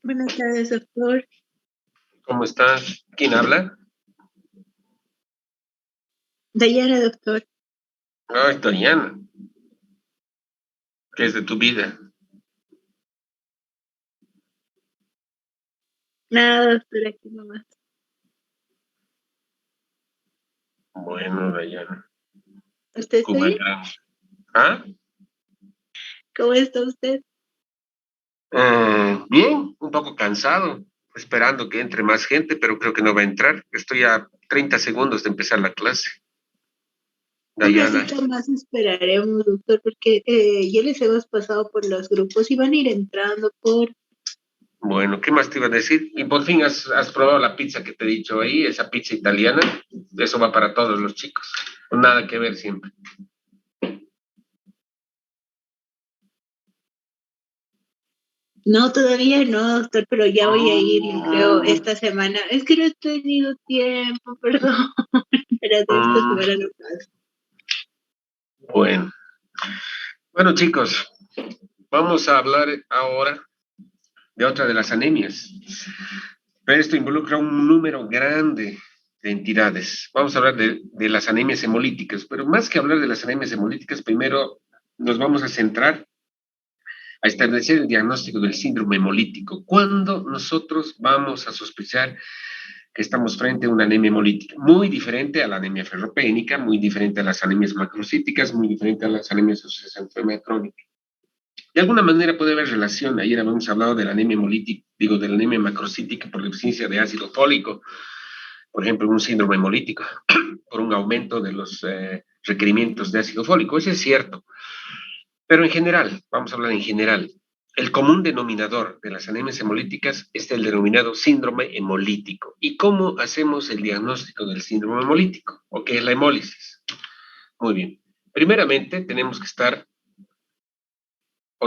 Buenas tardes, doctor. ¿Cómo estás? ¿Quién habla? Dayana, doctor. Ay, Toriana. ¿Qué es de tu vida? Nada, doctor, aquí nomás. Bueno, Dayana. ¿Usted está Cuba es bien? grande. ¿Ah? ¿Cómo está usted? Bien, un poco cansado, esperando que entre más gente, pero creo que no va a entrar. Estoy a 30 segundos de empezar la clase. Un Dayana. ratito más esperaremos, doctor, porque ya les hemos pasado por los grupos y van a ir entrando por... Bueno, ¿qué más te iba a decir? Y por fin has probado la pizza que te he dicho ahí, esa pizza italiana. Eso va para todos los chicos. Nada que ver siempre. No, todavía no, doctor, pero ya voy a ir, yo creo, Mm, esta semana. Es que no he tenido tiempo, perdón, pero de esta mm, semana no pasa. bueno. Bueno, chicos, vamos a hablar ahora de otra de las anemias. Pero esto involucra un número grande de entidades. Vamos a hablar de las anemias hemolíticas, pero más que hablar de las anemias hemolíticas, primero nos vamos a centrar a establecer el diagnóstico del síndrome hemolítico. ¿Cuándo nosotros vamos a sospechar que estamos frente a una anemia hemolítica? Muy diferente a la anemia ferropénica, muy diferente a las anemias macrocíticas, muy diferente a las anemias asociadas a enfermedad crónica. De alguna manera puede haber relación. Ayer habíamos hablado de la anemia hemolítica, digo, de la anemia macrocítica por la ausencia de ácido fólico, por ejemplo, un síndrome hemolítico, por un aumento de los requerimientos de ácido fólico. Eso es cierto. Pero en general, vamos a hablar en general, el común denominador de las anemias hemolíticas es el denominado síndrome hemolítico. ¿Y cómo hacemos el diagnóstico del síndrome hemolítico? ¿O qué es la hemólisis? Muy bien. Primeramente, tenemos que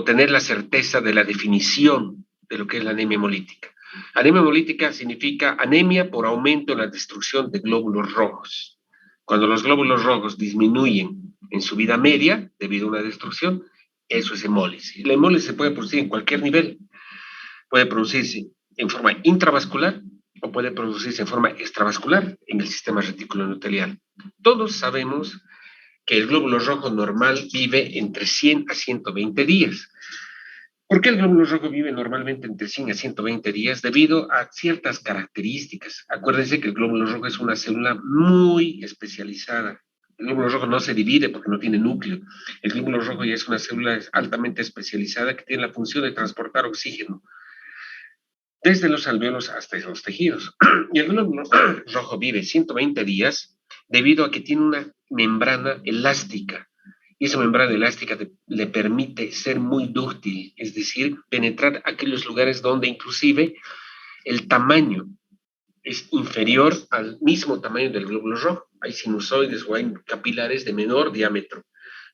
tener la certeza de la definición de lo que es la anemia hemolítica. Anemia hemolítica significa anemia por aumento en la destrucción de glóbulos rojos. Cuando los glóbulos rojos disminuyen en su vida media debido a una destrucción, eso es hemólisis. La hemólisis se puede producir en cualquier nivel. Puede producirse en forma intravascular o puede producirse en forma extravascular en el sistema reticuloendotelial. Todos sabemos que el glóbulo rojo normal vive entre 100 a 120 días. ¿Por qué el glóbulo rojo vive normalmente entre 100 a 120 días? Debido a ciertas características. Acuérdense que el glóbulo rojo es una célula muy especializada. El glóbulo rojo no se divide porque no tiene núcleo. El glóbulo rojo ya es una célula altamente especializada que tiene la función de transportar oxígeno desde los alvéolos hasta los tejidos. Y el glóbulo rojo vive 120 días debido a que tiene una membrana elástica y esa membrana elástica le permite ser muy dúctil, es decir, penetrar aquellos lugares donde inclusive el tamaño es inferior al mismo tamaño del glóbulo rojo. Hay sinusoides o hay capilares de menor diámetro,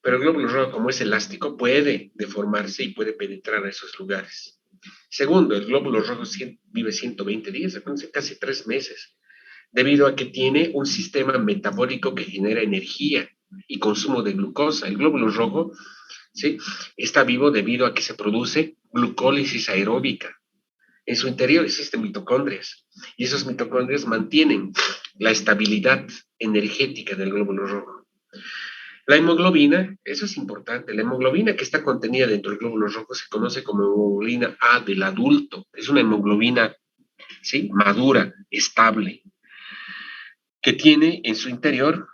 pero el glóbulo rojo, como es elástico, puede deformarse y puede penetrar a esos lugares. Segundo, el glóbulo rojo vive 120 días, acuérdense, casi 3 meses, debido a que tiene un sistema metabólico que genera energía y consumo de glucosa. El glóbulo rojo, ¿sí?, está vivo debido a que se produce glucólisis aeróbica. En su interior existen mitocondrias y esos mitocondrias mantienen la estabilidad energética del glóbulo rojo. La hemoglobina, eso es importante, la hemoglobina que está contenida dentro del glóbulo rojo se conoce como hemoglobina A del adulto. Es una hemoglobina, ¿sí?, madura, estable, que tiene en su interior,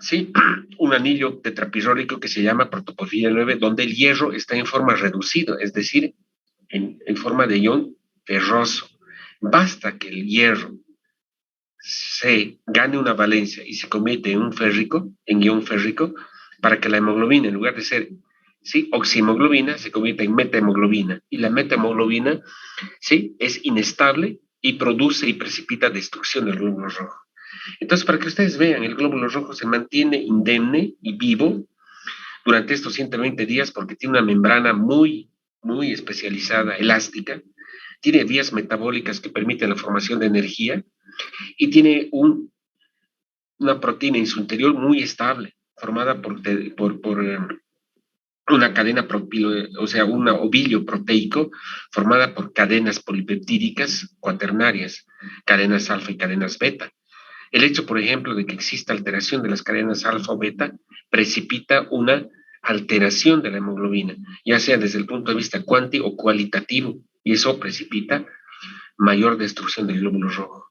¿sí?, un anillo tetrapirrólico que se llama protoporfiria 9, donde el hierro está en forma reducida, es decir, en forma de ion ferroso. Basta que el hierro se gane una valencia y se convierte en un férrico, en ion férrico, para que la hemoglobina, en lugar de ser, ¿sí?, oxihemoglobina, se convierta en metahemoglobina. Y la metahemoglobina, ¿sí?, es inestable y produce y precipita destrucción del glóbulo rojo. Entonces, para que ustedes vean, el glóbulo rojo se mantiene indemne y vivo durante estos 120 días porque tiene una membrana muy, muy especializada, elástica, tiene vías metabólicas que permiten la formación de energía y tiene una proteína en su interior muy estable, formada por una cadena o sea, un ovillo proteico formada por cadenas polipeptídicas cuaternarias, cadenas alfa y cadenas beta. El hecho, por ejemplo, de que exista alteración de las cadenas alfa o beta precipita una alteración de la hemoglobina, ya sea desde el punto de vista cuántico o cualitativo, y eso precipita mayor destrucción del glóbulo rojo.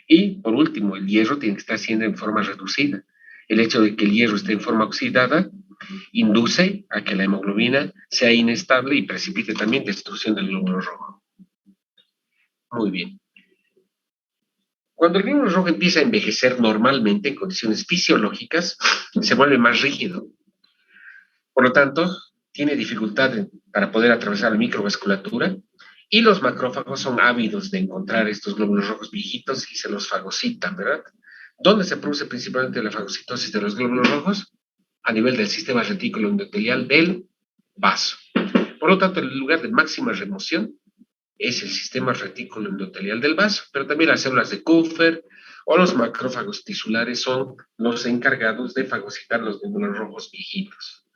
Y, por último, el hierro tiene que estar siendo en forma reducida. El hecho de que el hierro esté en forma oxidada induce a que la hemoglobina sea inestable y precipite también destrucción del glóbulo rojo. Muy bien. Cuando el glóbulo rojo empieza a envejecer normalmente en condiciones fisiológicas, se vuelve más rígido. Por lo tanto, tiene dificultad para poder atravesar la microvasculatura y los macrófagos son ávidos de encontrar estos glóbulos rojos viejitos y se los fagocitan, ¿verdad? ¿Dónde se produce principalmente la fagocitosis de los glóbulos rojos? A nivel del sistema retículo endotelial del vaso. Por lo tanto, el lugar de máxima remoción es el sistema retículo endotelial del vaso, pero también las células de Kupffer o los macrófagos tisulares son los encargados de fagocitar los glóbulos rojos viejitos.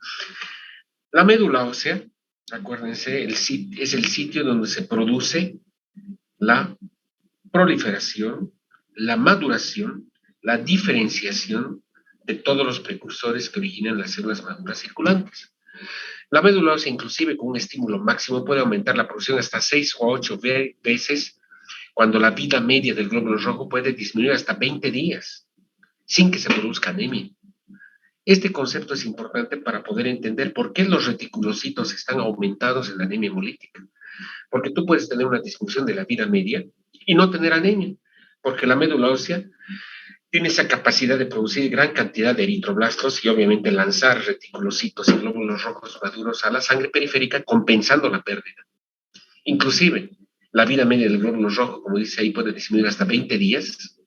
La médula ósea, acuérdense, es el sitio donde se produce la proliferación, la maduración, la diferenciación de todos los precursores que originan las células maduras circulantes. La médula ósea, inclusive con un estímulo máximo, puede aumentar la producción hasta 6 o 8 veces, cuando la vida media del glóbulo rojo puede disminuir hasta 20 días, sin que se produzca anemia. Este concepto es importante para poder entender por qué los reticulocitos están aumentados en la anemia hemolítica. Porque tú puedes tener una disminución de la vida media y no tener anemia, porque la médula ósea tiene esa capacidad de producir gran cantidad de eritroblastos y obviamente lanzar reticulocitos y glóbulos rojos maduros a la sangre periférica, compensando la pérdida. Inclusive, la vida media del glóbulo rojo, como dice ahí, puede disminuir hasta 20 días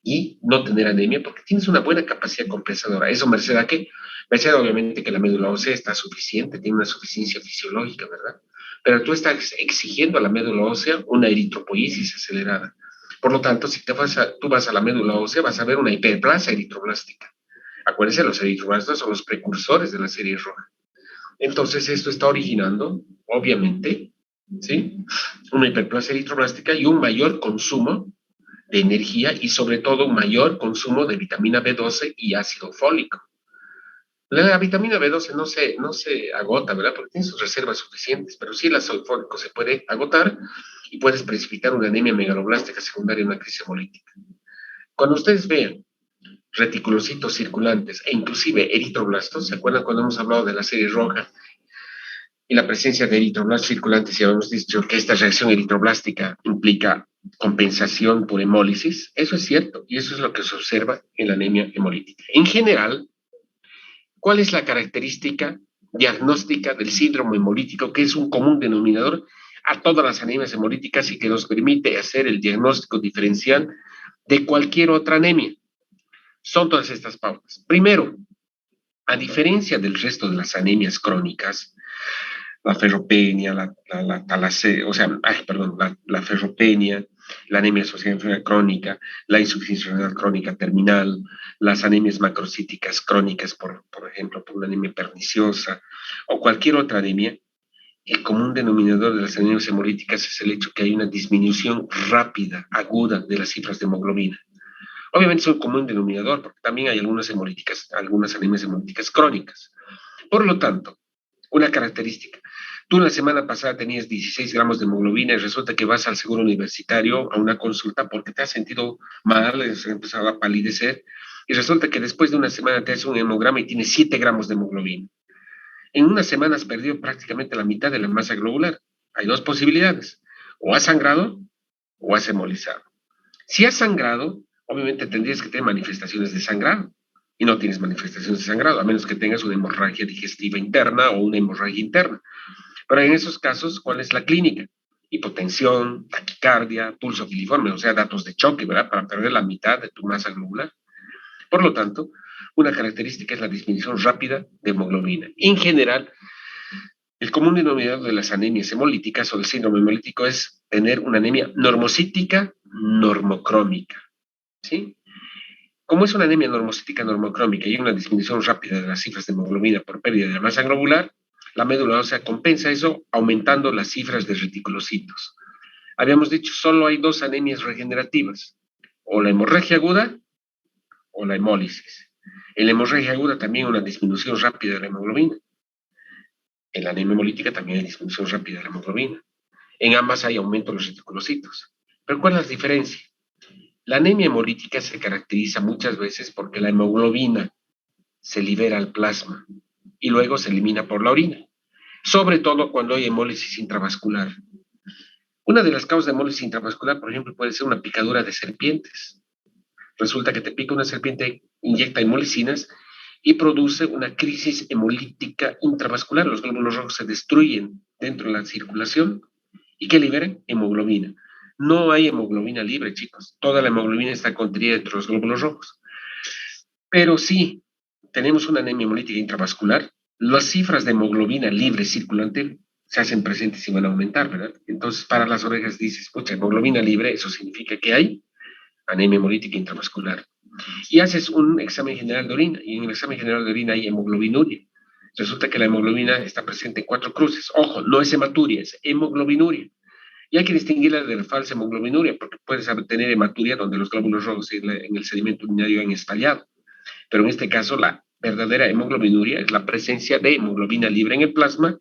y no tener anemia porque tienes una buena capacidad compensadora. ¿Eso merced a qué? Merced obviamente que la médula ósea está suficiente, tiene una suficiencia fisiológica, ¿verdad? Pero tú estás exigiendo a la médula ósea una eritropoiesis acelerada. Por lo tanto, si tú vas a la médula ósea, vas a ver una hiperplasia eritroblástica. Acuérdense, los eritroblastos son los precursores de la serie roja. Entonces, esto está originando, obviamente, ¿sí? Una hiperplasia eritroblástica y un mayor consumo de energía y sobre todo un mayor consumo de vitamina B12 y ácido fólico. La vitamina B12 no se agota, ¿verdad? Porque tiene sus reservas suficientes, pero sí el ácido fólico se puede agotar y puedes precipitar una anemia megaloblástica secundaria, una crisis hemolítica. Cuando ustedes vean reticulocitos circulantes e inclusive eritroblastos, ¿se acuerdan cuando hemos hablado de la serie roja y la presencia de eritroblastos circulantes y habíamos dicho que esta reacción eritroblástica implica compensación por hemólisis? Eso es cierto y eso es lo que se observa en la anemia hemolítica. En general, ¿cuál es la característica diagnóstica del síndrome hemolítico, que es un común denominador a todas las anemias hemolíticas y que nos permite hacer el diagnóstico diferencial de cualquier otra anemia? Son todas estas pautas. Primero, a diferencia del resto de las anemias crónicas, la ferropenia, la ferropenia, la anemia asociada a enfermedad crónica, la insuficiencia renal crónica terminal, las anemias macrocíticas crónicas, por ejemplo, por una anemia perniciosa, o cualquier otra anemia, el común denominador de las anemias hemolíticas es el hecho que hay una disminución rápida, aguda de las cifras de hemoglobina. Obviamente es un común denominador, porque también hay algunas anemias hemolíticas crónicas. Por lo tanto, una característica. Tú la semana pasada tenías 16 gramos de hemoglobina y resulta que vas al seguro universitario a una consulta porque te has sentido mal, has empezado a palidecer y resulta que después de una semana te haces un hemograma y tienes 7 gramos de hemoglobina. En una semana has perdido prácticamente la mitad de la masa globular. Hay dos posibilidades. O has sangrado o has hemolizado. Si has sangrado, obviamente tendrías que tener manifestaciones de sangrado y no tienes manifestaciones de sangrado, a menos que tengas una hemorragia digestiva interna o una hemorragia interna. Pero en esos casos, ¿cuál es la clínica? Hipotensión, taquicardia, pulso filiforme, o sea, datos de choque, ¿verdad? Para perder la mitad de tu masa globular. Por lo tanto, una característica es la disminución rápida de hemoglobina. En general, el común denominador de las anemias hemolíticas o del síndrome hemolítico es tener una anemia normocítica normocrómica, ¿sí? Como es una anemia normocítica normocrómica y una disminución rápida de las cifras de hemoglobina por pérdida de masa globular, la médula ósea compensa eso aumentando las cifras de reticulocitos. Habíamos dicho, solo hay dos anemias regenerativas, o la hemorragia aguda o la hemólisis. En la hemorragia aguda también una disminución rápida de la hemoglobina. En la anemia hemolítica también hay disminución rápida de la hemoglobina. En ambas hay aumento de los reticulocitos. Pero ¿cuál es la diferencia? La anemia hemolítica se caracteriza muchas veces porque la hemoglobina se libera al plasma y luego se elimina por la orina, sobre todo cuando hay hemólisis intravascular. Una de las causas de hemólisis intravascular, por ejemplo, puede ser una picadura de serpientes. Resulta que te pica una serpiente, inyecta hemolicinas y produce una crisis hemolítica intravascular. Los glóbulos rojos se destruyen dentro de la circulación y que liberan hemoglobina. No hay hemoglobina libre, chicos. Toda la hemoglobina está contenida entre los glóbulos rojos. Pero sí, tenemos una anemia hemolítica intravascular, las cifras de hemoglobina libre circulante se hacen presentes y van a aumentar, ¿verdad? Entonces, para las orejas dices, pucha, hemoglobina libre, eso significa que hay anemia hemolítica intravascular. Y haces un examen general de orina, y en el examen general de orina hay hemoglobinuria. Resulta que la hemoglobina está presente en 4 cruces. Ojo, no es hematuria, es hemoglobinuria. Y hay que distinguirla de la falsa hemoglobinuria, porque puedes tener hematuria donde los glóbulos rojos en el sedimento urinario han estallado. Pero en este caso, la verdadera hemoglobinuria es la presencia de hemoglobina libre en el plasma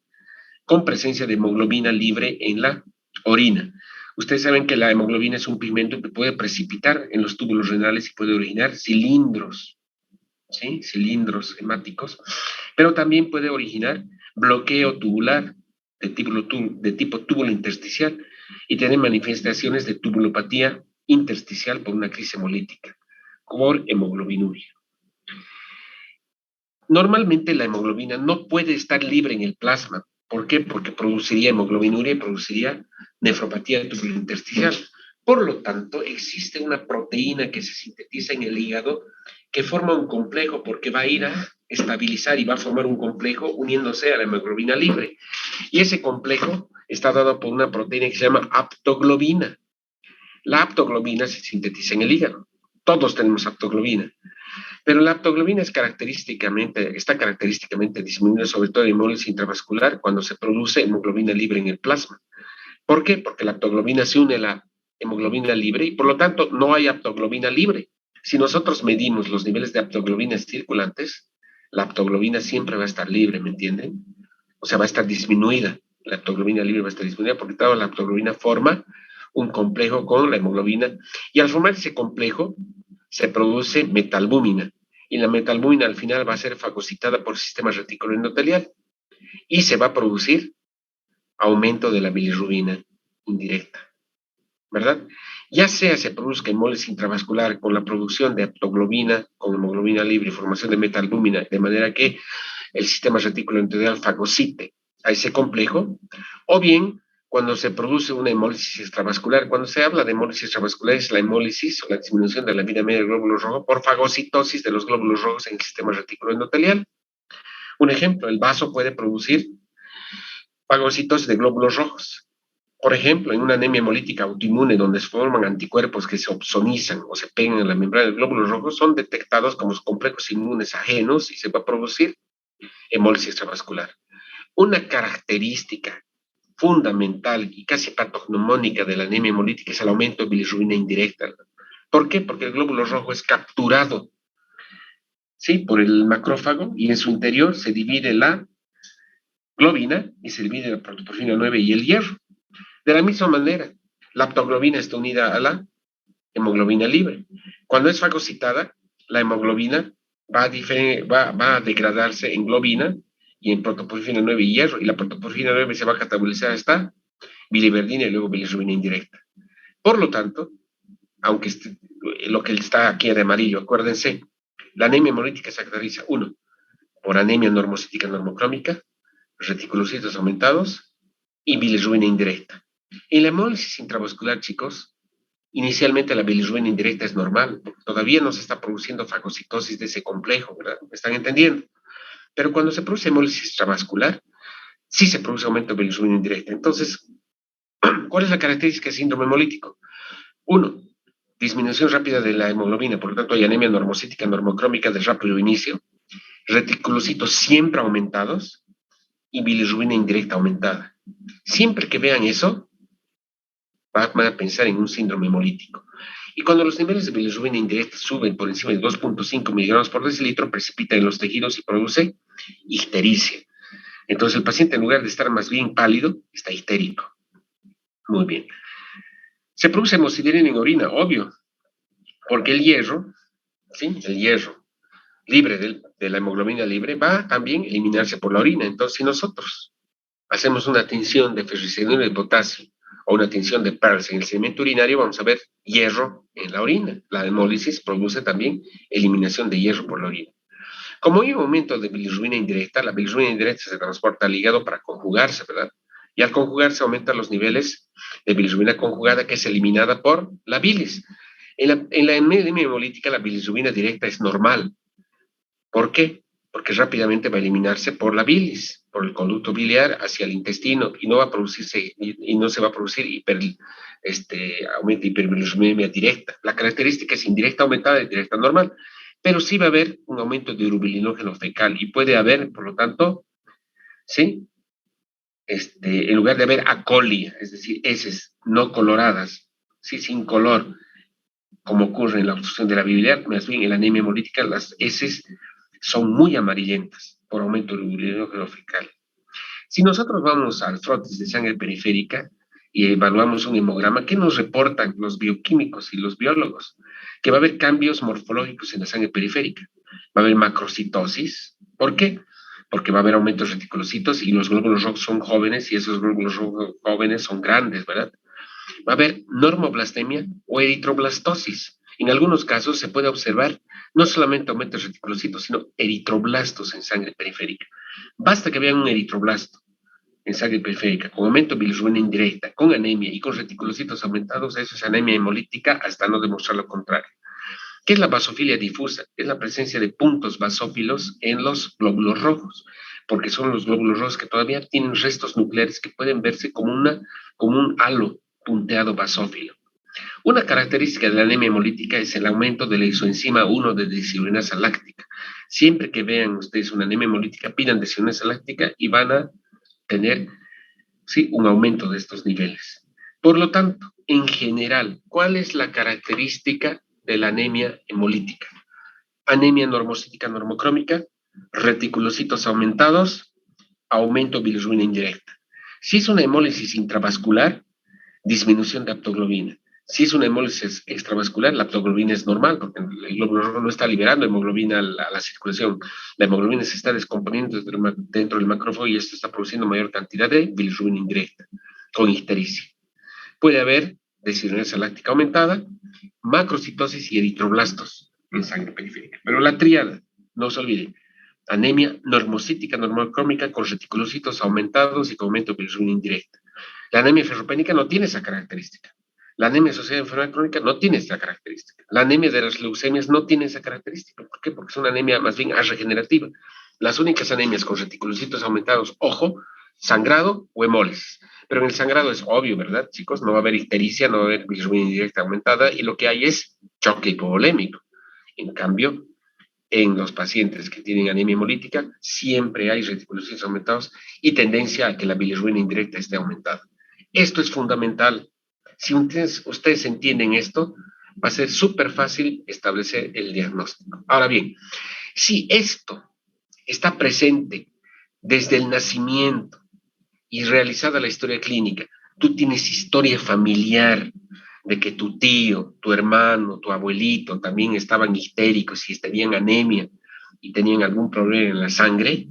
con presencia de hemoglobina libre en la orina. Ustedes saben que la hemoglobina es un pigmento que puede precipitar en los túbulos renales y puede originar cilindros, ¿sí? Cilindros hemáticos, pero también puede originar bloqueo tubular de tipo túbulo intersticial y tener manifestaciones de tubulopatía intersticial por una crisis hemolítica, por hemoglobinuria. Normalmente la hemoglobina no puede estar libre en el plasma. ¿Por qué? Porque produciría hemoglobinuria y produciría nefropatía tubulointersticial. Por lo tanto, existe una proteína que se sintetiza en el hígado que forma un complejo porque va a ir a estabilizar y va a formar un complejo uniéndose a la hemoglobina libre. Y ese complejo está dado por una proteína que se llama aptoglobina. La aptoglobina se sintetiza en el hígado. Todos tenemos aptoglobina. Pero la aptoglobina está característicamente disminuida, sobre todo en hemólisis intravascular, cuando se produce hemoglobina libre en el plasma. ¿Por qué? Porque la aptoglobina se une a la hemoglobina libre y por lo tanto no hay aptoglobina libre. Si nosotros medimos los niveles de aptoglobina circulantes, la aptoglobina siempre va a estar libre, ¿me entienden? O sea, va a estar disminuida. La aptoglobina libre va a estar disminuida porque toda la aptoglobina forma un complejo con la hemoglobina y al formar ese complejo se produce metalbúmina y la metalbúmina al final va a ser fagocitada por el sistema reticular endotelial y se va a producir aumento de la bilirrubina indirecta, ¿verdad? Ya sea se produzca hemólisis intravascular con la producción de aptoglobina, con hemoglobina libre y formación de metalbúmina, de manera que el sistema reticular endotelial fagocite a ese complejo, o bien cuando se produce una hemólisis extravascular. Cuando se habla de hemólisis extravascular es la hemólisis o la disminución de la vida media del glóbulo rojo por fagocitosis de los glóbulos rojos en el sistema reticular endotelial. Un ejemplo, el vaso puede producir fagocitosis de glóbulos rojos. Por ejemplo, en una anemia hemolítica autoinmune donde se forman anticuerpos que se opsonizan o se pegan en la membrana del glóbulo rojo, son detectados como complejos inmunes ajenos y se va a producir hemólisis extravascular. Una característica fundamental y casi patognomónica de la anemia hemolítica es el aumento de bilirrubina indirecta. ¿Por qué? Porque el glóbulo rojo es capturado, ¿sí?, por el macrófago y en su interior se divide la globina y se divide la protoporfina 9 y el hierro. De la misma manera, la aptoglobina está unida a la hemoglobina libre. Cuando es fagocitada, la hemoglobina va a degradarse en globina y en protoporfina 9 y hierro, y la protoporfina 9 se va a catabolizar hasta biliverdina y luego bilirrubina indirecta. Por lo tanto, aunque lo que está aquí de amarillo, acuérdense, la anemia hemolítica se caracteriza, uno, por anemia normocítica normocrómica, reticulocitos aumentados y bilirrubina indirecta. En la hemólisis intravascular, chicos, inicialmente la bilirrubina indirecta es normal, todavía no se está produciendo fagocitosis de ese complejo, ¿verdad? ¿Me están entendiendo? Pero cuando se produce hemólisis extravascular, sí se produce aumento de bilirrubina indirecta. Entonces, ¿cuál es la característica del síndrome hemolítico? Uno, disminución rápida de la hemoglobina, por lo tanto hay anemia normocítica, normocrómica de rápido inicio, reticulocitos siempre aumentados y bilirrubina indirecta aumentada. Siempre que vean eso, van a pensar en un síndrome hemolítico. Y cuando los niveles de bilirrubina indirecta suben por encima de 2.5 miligramos por decilitro, precipita en los tejidos y produce ictericia. Entonces el paciente, en lugar de estar más bien pálido, está ictérico. Muy bien. Se produce hemosiderina en orina, obvio, porque el hierro, ¿sí? El hierro libre de la hemoglobina libre va también a eliminarse por la orina. Entonces, si nosotros hacemos una tinción de ferricianuro de potasio o una tinción de Pearls en el sedimento urinario, vamos a ver hierro en la orina. La hemólisis produce también eliminación de hierro por la orina. Como hay un aumento de bilirrubina indirecta, la bilirrubina indirecta se transporta al hígado para conjugarse, ¿verdad? Y al conjugarse aumentan los niveles de bilirrubina conjugada, que es eliminada por la bilis. En la anemia hemolítica la bilirrubina directa es normal. ¿Por qué? Porque rápidamente va a eliminarse por la bilis, por el conducto biliar hacia el intestino, y no va a producirse, y no se va a producir aumento de hiperbilirubinemia directa. La característica es indirecta aumentada y directa normal, pero sí va a haber un aumento de urobilinógeno fecal, y puede haber, por lo tanto, ¿sí? En lugar de haber acolia, es decir, heces no coloradas, ¿sí? Sin color, como ocurre en la obstrucción de la biliar, más bien en la anemia hemolítica, las heces son muy amarillentas por aumento del urinógeno fecal. Si nosotros vamos al frotis de sangre periférica y evaluamos un hemograma, ¿qué nos reportan los bioquímicos y los biólogos? Que va a haber cambios morfológicos en la sangre periférica. Va a haber macrocitosis. ¿Por qué? Porque va a haber aumentos de reticulocitos y los glóbulos rojos son jóvenes y esos glóbulos rojos jóvenes son grandes, ¿verdad? Va a haber normoblastemia o eritroblastosis. En algunos casos se puede observar no solamente aumentos de reticulocitos, sino eritroblastos en sangre periférica. Basta que vean un eritroblasto en sangre periférica con aumento de bilirrubina indirecta, con anemia y con reticulocitos aumentados, eso es anemia hemolítica hasta no demostrar lo contrario. ¿Qué es la basofilia difusa? Es la presencia de puntos basófilos en los glóbulos rojos, porque son los glóbulos rojos que todavía tienen restos nucleares que pueden verse como un halo punteado basófilo. Una característica de la anemia hemolítica es el aumento de la isoenzima 1 de deshidrogenasa láctica. Siempre que vean ustedes una anemia hemolítica, pidan deshidrogenasa láctica y van a tener, sí, un aumento de estos niveles. Por lo tanto, en general, ¿cuál es la característica de la anemia hemolítica? Anemia normocítica normocrómica, reticulocitos aumentados, aumento de bilirrubina indirecta. Si es una hemólisis intravascular, disminución de aptoglobina. Si es una hemólisis extravascular, la aptoglobina es normal, porque el glóbulo rojo no está liberando hemoglobina a la circulación. La hemoglobina se está descomponiendo dentro del macrófago y esto está produciendo mayor cantidad de bilirrubina indirecta, con ictericia. Puede haber deshidrogenasa láctica aumentada, macrocitosis y eritroblastos en sangre periférica. Pero la tríada, no se olviden, anemia normocítica normocrómica con reticulocitos aumentados y con aumento de bilirrubina indirecta. La anemia ferropénica no tiene esa característica. La anemia asociada a enfermedad crónica no tiene esa característica. La anemia de las leucemias no tiene esa característica. ¿Por qué? Porque es una anemia más bien regenerativa. Las únicas anemias con reticulocitos aumentados, ojo, sangrado o hemólisis. Pero en el sangrado es obvio, ¿verdad, chicos? No va a haber ictericia, no va a haber bilirrubina indirecta aumentada y lo que hay es choque hipovolémico. En cambio, en los pacientes que tienen anemia hemolítica, siempre hay reticulocitos aumentados y tendencia a que la bilirrubina indirecta esté aumentada. Esto es fundamental. Si ustedes entienden esto, va a ser súper fácil establecer el diagnóstico. Ahora bien, si esto está presente desde el nacimiento y realizada la historia clínica, tú tienes historia familiar de que tu tío, tu hermano, tu abuelito también estaban histéricos y tenían anemia y tenían algún problema en la sangre,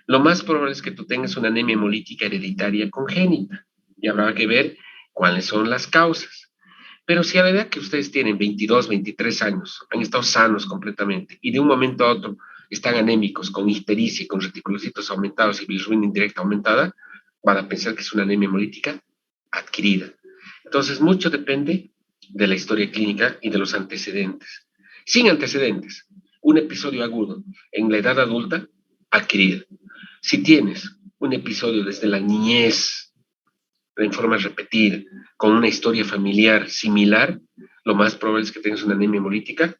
lo más probable es que tú tengas una anemia hemolítica hereditaria congénita y habrá que ver cuáles son las causas. Pero si a la edad que ustedes tienen, 22, 23 años, han estado sanos completamente y de un momento a otro están anémicos, con ictericia, con reticulocitos aumentados y bilirrubina indirecta aumentada, van a pensar que es una anemia hemolítica adquirida. Entonces, mucho depende de la historia clínica y de los antecedentes. Sin antecedentes, un episodio agudo en la edad adulta, adquirida. Si tienes un episodio desde la niñez, en forma repetida, con una historia familiar similar, lo más probable es que tengas una anemia hemolítica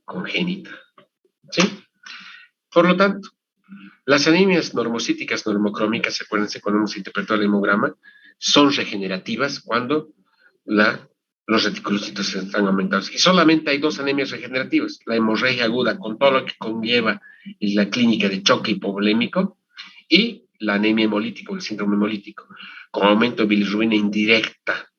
congénita. ¿Sí? Por lo tanto, las anemias normocíticas normocrómicas, acuérdense cuando hemos interpretado el hemograma, son regenerativas cuando los reticulocitos están aumentados. Y solamente hay dos anemias regenerativas, la hemorragia aguda, con todo lo que conlleva la clínica de choque hipovolémico, y la anemia hemolítica, el síndrome hemolítico, con aumento de bilirrubina indirecta,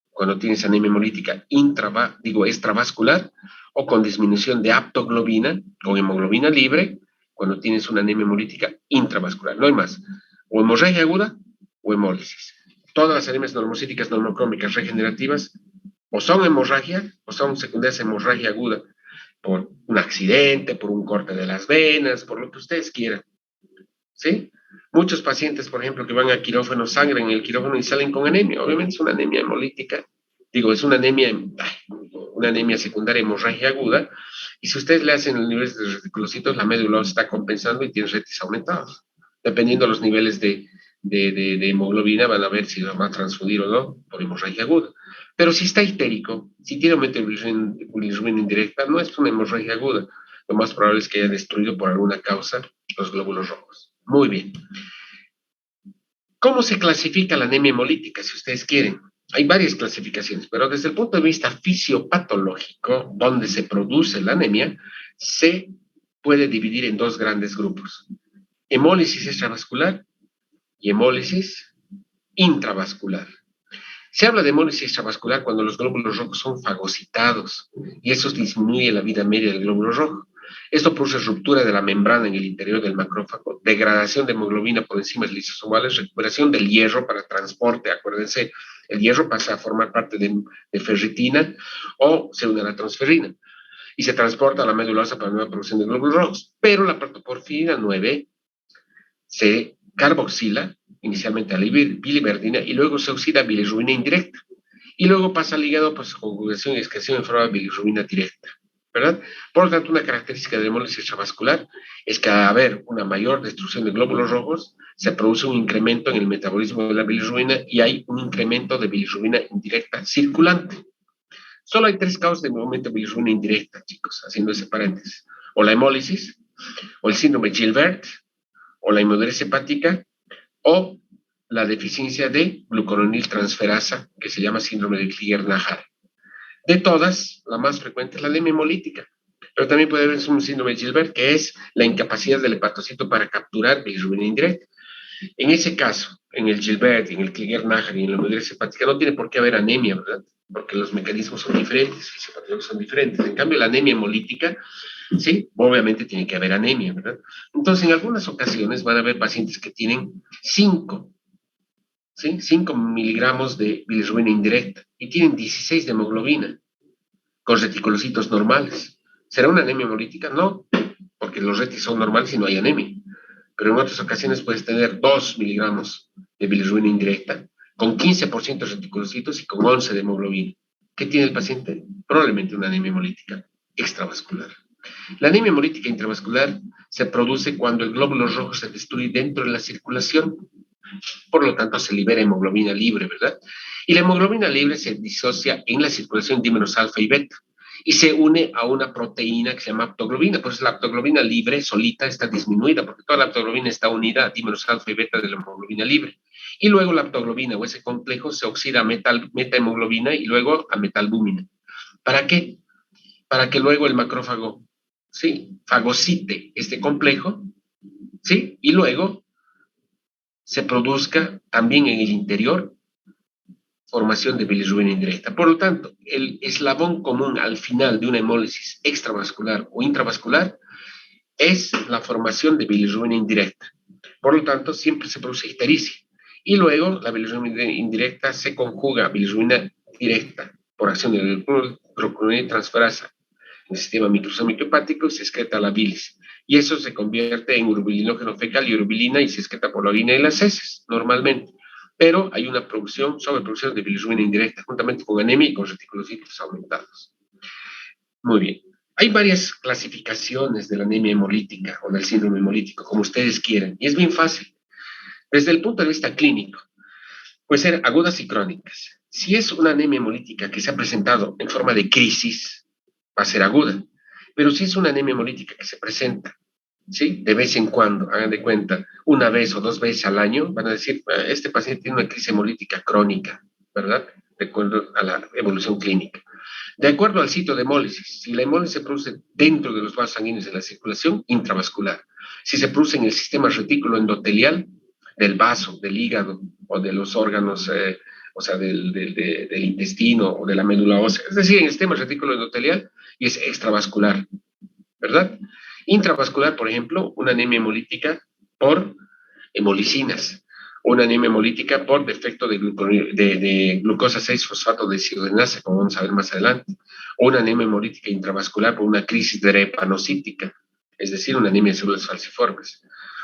cuando tienes anemia hemolítica extravascular, o con disminución de aptoglobina, con hemoglobina libre, cuando tienes una anemia hemolítica intravascular. No hay más. O hemorragia aguda o hemólisis. Todas las anemias normocíticas normocrómicas regenerativas o son hemorragia o son secundarias a hemorragia aguda por un accidente, por un corte de las venas, por lo que ustedes quieran. ¿Sí? Muchos pacientes, por ejemplo, que van a quirófano, sangran en el quirófano y salen con anemia. Obviamente es una anemia hemolítica. Digo, es una anemia secundaria hemorragia aguda. Y si ustedes le hacen los niveles de reticulocitos, la médula está compensando y tiene retis aumentados. Dependiendo de los niveles de hemoglobina, van a ver si lo van a transfundir o no por hemorragia aguda. Pero si está histérico, si tiene aumento de bilirrubina indirecta, no es una hemorragia aguda. Lo más probable es que haya destruido por alguna causa los glóbulos rojos. Muy bien. ¿Cómo se clasifica la anemia hemolítica, si ustedes quieren? Hay varias clasificaciones, pero desde el punto de vista fisiopatológico, donde se produce la anemia, se puede dividir en dos grandes grupos: hemólisis extravascular y hemólisis intravascular. Se habla de hemólisis extravascular cuando los glóbulos rojos son fagocitados y eso disminuye la vida media del glóbulo rojo. Esto produce ruptura de la membrana en el interior del macrófago, degradación de hemoglobina por enzimas lisosomales, recuperación del hierro para transporte. Acuérdense, el hierro pasa a formar parte de ferritina o se une a la transferrina y se transporta a la médula ósea para nueva producción de glóbulos rojos. Pero la protoporfirina 9 se carboxila inicialmente a la biliverdina y luego se oxida a bilirrubina indirecta. Y luego pasa al hígado, pues conjugación y excreción en forma de bilirrubina directa, ¿verdad? Por lo tanto, una característica de la hemólisis extravascular es que al haber una mayor destrucción de glóbulos rojos, se produce un incremento en el metabolismo de la bilirrubina y hay un incremento de bilirrubina indirecta circulante. Solo hay tres causas de aumento de bilirrubina indirecta, chicos, haciendo ese paréntesis: o la hemólisis, o el síndrome Gilbert, o la hemodureza hepática, o la deficiencia de glucoroniltransferasa, que se llama síndrome de Krieger-Najjar. De todas, la más frecuente es la anemia hemolítica, pero también puede haber un síndrome de Gilbert, que es la incapacidad del hepatocito para capturar bilirrubina indirecta. En ese caso, en el Gilbert, en el Krieger-Najjar y en la hemodureza hepática, no tiene por qué haber anemia, ¿verdad? Porque los mecanismos son diferentes, fisiopatológicos son diferentes. En cambio, la anemia hemolítica, sí, obviamente tiene que haber anemia, ¿verdad? Entonces, en algunas ocasiones van a haber pacientes que tienen 5 miligramos de bilirrubina indirecta y tienen 16 de hemoglobina con reticulocitos normales. ¿Será una anemia hemolítica? No, porque los retis son normales y no hay anemia. Pero en otras ocasiones puedes tener 2 miligramos de bilirrubina indirecta con 15% de reticulocitos y con 11 de hemoglobina. ¿Qué tiene el paciente? Probablemente una anemia hemolítica extravascular. La anemia hemolítica intravascular se produce cuando el glóbulo rojo se destruye dentro de la circulación. Por lo tanto, se libera hemoglobina libre, ¿verdad? Y la hemoglobina libre se disocia en la circulación dímeros alfa y beta y se une a una proteína que se llama aptoglobina. Pues la aptoglobina libre solita está disminuida porque toda la aptoglobina está unida a dímeros alfa y beta de la hemoglobina libre. Y luego la aptoglobina o ese complejo se oxida a metahemoglobina y luego a metalbúmina. ¿Para qué? Para que luego el macrófago, ¿sí?, fagocite este complejo, ¿sí?, y luego se produzca también en el interior formación de bilirrubina indirecta. Por lo tanto, el eslabón común al final de una hemólisis extravascular o intravascular es la formación de bilirrubina indirecta. Por lo tanto, siempre se produce ictericia. Y luego la bilirrubina indirecta se conjuga a bilirrubina directa por acción de glucoroniltransferasa en el sistema microsómico hepático y se excreta la bilis. Y eso se convierte en urobilinógeno fecal y urobilina y se excreta por la orina y las heces, normalmente. Pero hay una sobreproducción de bilirrubina indirecta, juntamente con anemia y con reticulocitos aumentados. Muy bien. Hay varias clasificaciones de la anemia hemolítica o del síndrome hemolítico, como ustedes quieran, y es bien fácil. Desde el punto de vista clínico, puede ser agudas y crónicas. Si es una anemia hemolítica que se ha presentado en forma de crisis, va a ser aguda. Pero si es una anemia hemolítica que se presenta, ¿sí? De vez en cuando, hagan de cuenta, una vez o dos veces al año, van a decir, este paciente tiene una crisis hemolítica crónica, ¿verdad? De acuerdo a la evolución clínica. De acuerdo al sitio de hemólisis, si la hemólisis se produce dentro de los vasos sanguíneos de la circulación, intravascular. Si se produce en el sistema retículo endotelial del vaso, del hígado o de los órganos, o sea, del intestino o de la médula ósea, es decir, en el sistema retículo endotelial, y es extravascular, ¿verdad? Intravascular, por ejemplo, una anemia hemolítica por hemolicinas, una anemia hemolítica por defecto de glucosa 6-fosfato deshidrogenasa, como vamos a ver más adelante, o una anemia hemolítica intravascular por una crisis drepanocítica, es decir, una anemia de células falciformes.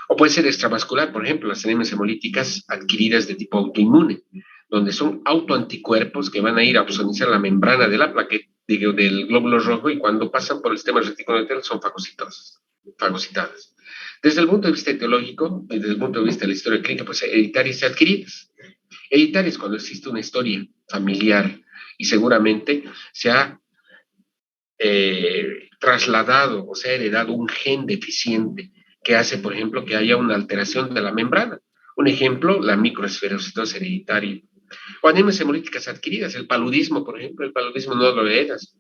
O puede ser extravascular, por ejemplo, las anemias hemolíticas adquiridas de tipo autoinmune, donde son autoanticuerpos que van a ir a opsonizar la membrana de la plaqueta del glóbulo rojo y cuando pasan por el sistema reticuloendotelio son fagocitadas. Desde el punto de vista etiológico, desde el punto de vista de la historia clínica, pues hereditarias y adquiridas. Hereditarias cuando existe una historia familiar y seguramente se ha trasladado o se ha heredado un gen deficiente que hace, por ejemplo, que haya una alteración de la membrana. Un ejemplo, la microesferocitosis hereditaria. O anemias hemolíticas adquiridas, el paludismo, por ejemplo, el paludismo no lo heredas,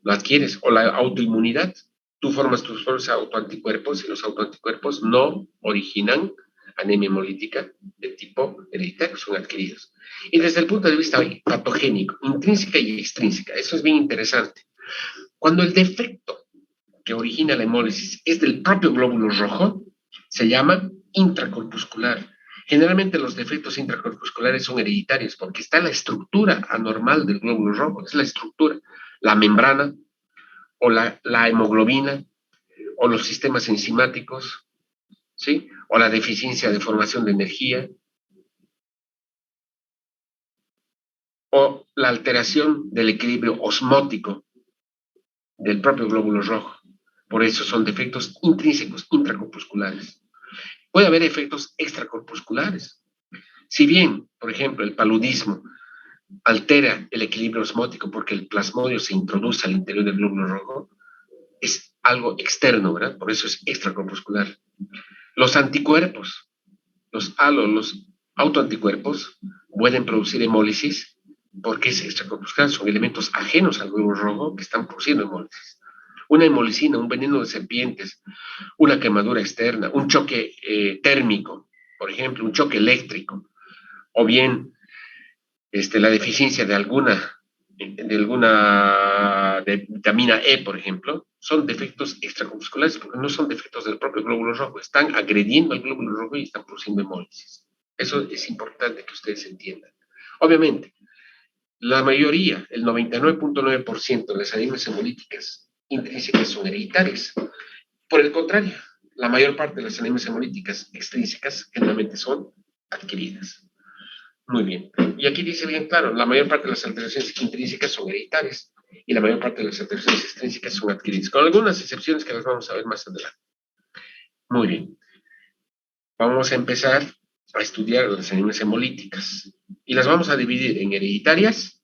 lo adquieres. O la autoinmunidad, tú formas tus propios autoanticuerpos y los autoanticuerpos no originan anemia hemolítica de tipo hereditario, son adquiridos. Y desde el punto de vista patogénico, intrínseca y extrínseca, eso es bien interesante. Cuando el defecto que origina la hemólisis es del propio glóbulo rojo, se llama intracorpuscular. Generalmente los defectos intracorpusculares son hereditarios porque está la estructura anormal del glóbulo rojo, es la estructura, la membrana o la hemoglobina o los sistemas enzimáticos, ¿sí? O la deficiencia de formación de energía o la alteración del equilibrio osmótico del propio glóbulo rojo. Por eso son defectos intrínsecos, intracorpusculares. Puede haber efectos extracorpusculares. Si bien, por ejemplo, el paludismo altera el equilibrio osmótico porque el plasmodio se introduce al interior del glóbulo rojo, es algo externo, ¿verdad? Por eso es extracorpuscular. Los anticuerpos, los autoanticuerpos, pueden producir hemólisis porque es extracorpuscular, son elementos ajenos al glóbulo rojo que están produciendo hemólisis. Una hemolicina, un veneno de serpientes, una quemadura externa, un choque térmico, por ejemplo, un choque eléctrico, o bien la deficiencia de de vitamina E, por ejemplo, son defectos extracorpusculares porque no son defectos del propio glóbulo rojo, están agrediendo al glóbulo rojo y están produciendo hemólisis. Eso es importante que ustedes entiendan. Obviamente, la mayoría, el 99.9% de las anemias hemolíticas intrínsecas son hereditarias. Por el contrario, la mayor parte de las anemias hemolíticas extrínsecas generalmente son adquiridas. Muy bien. Y aquí dice bien claro, la mayor parte de las alteraciones intrínsecas son hereditarias y la mayor parte de las alteraciones extrínsecas son adquiridas, con algunas excepciones que las vamos a ver más adelante. Muy bien. Vamos a empezar a estudiar las anemias hemolíticas y las vamos a dividir en hereditarias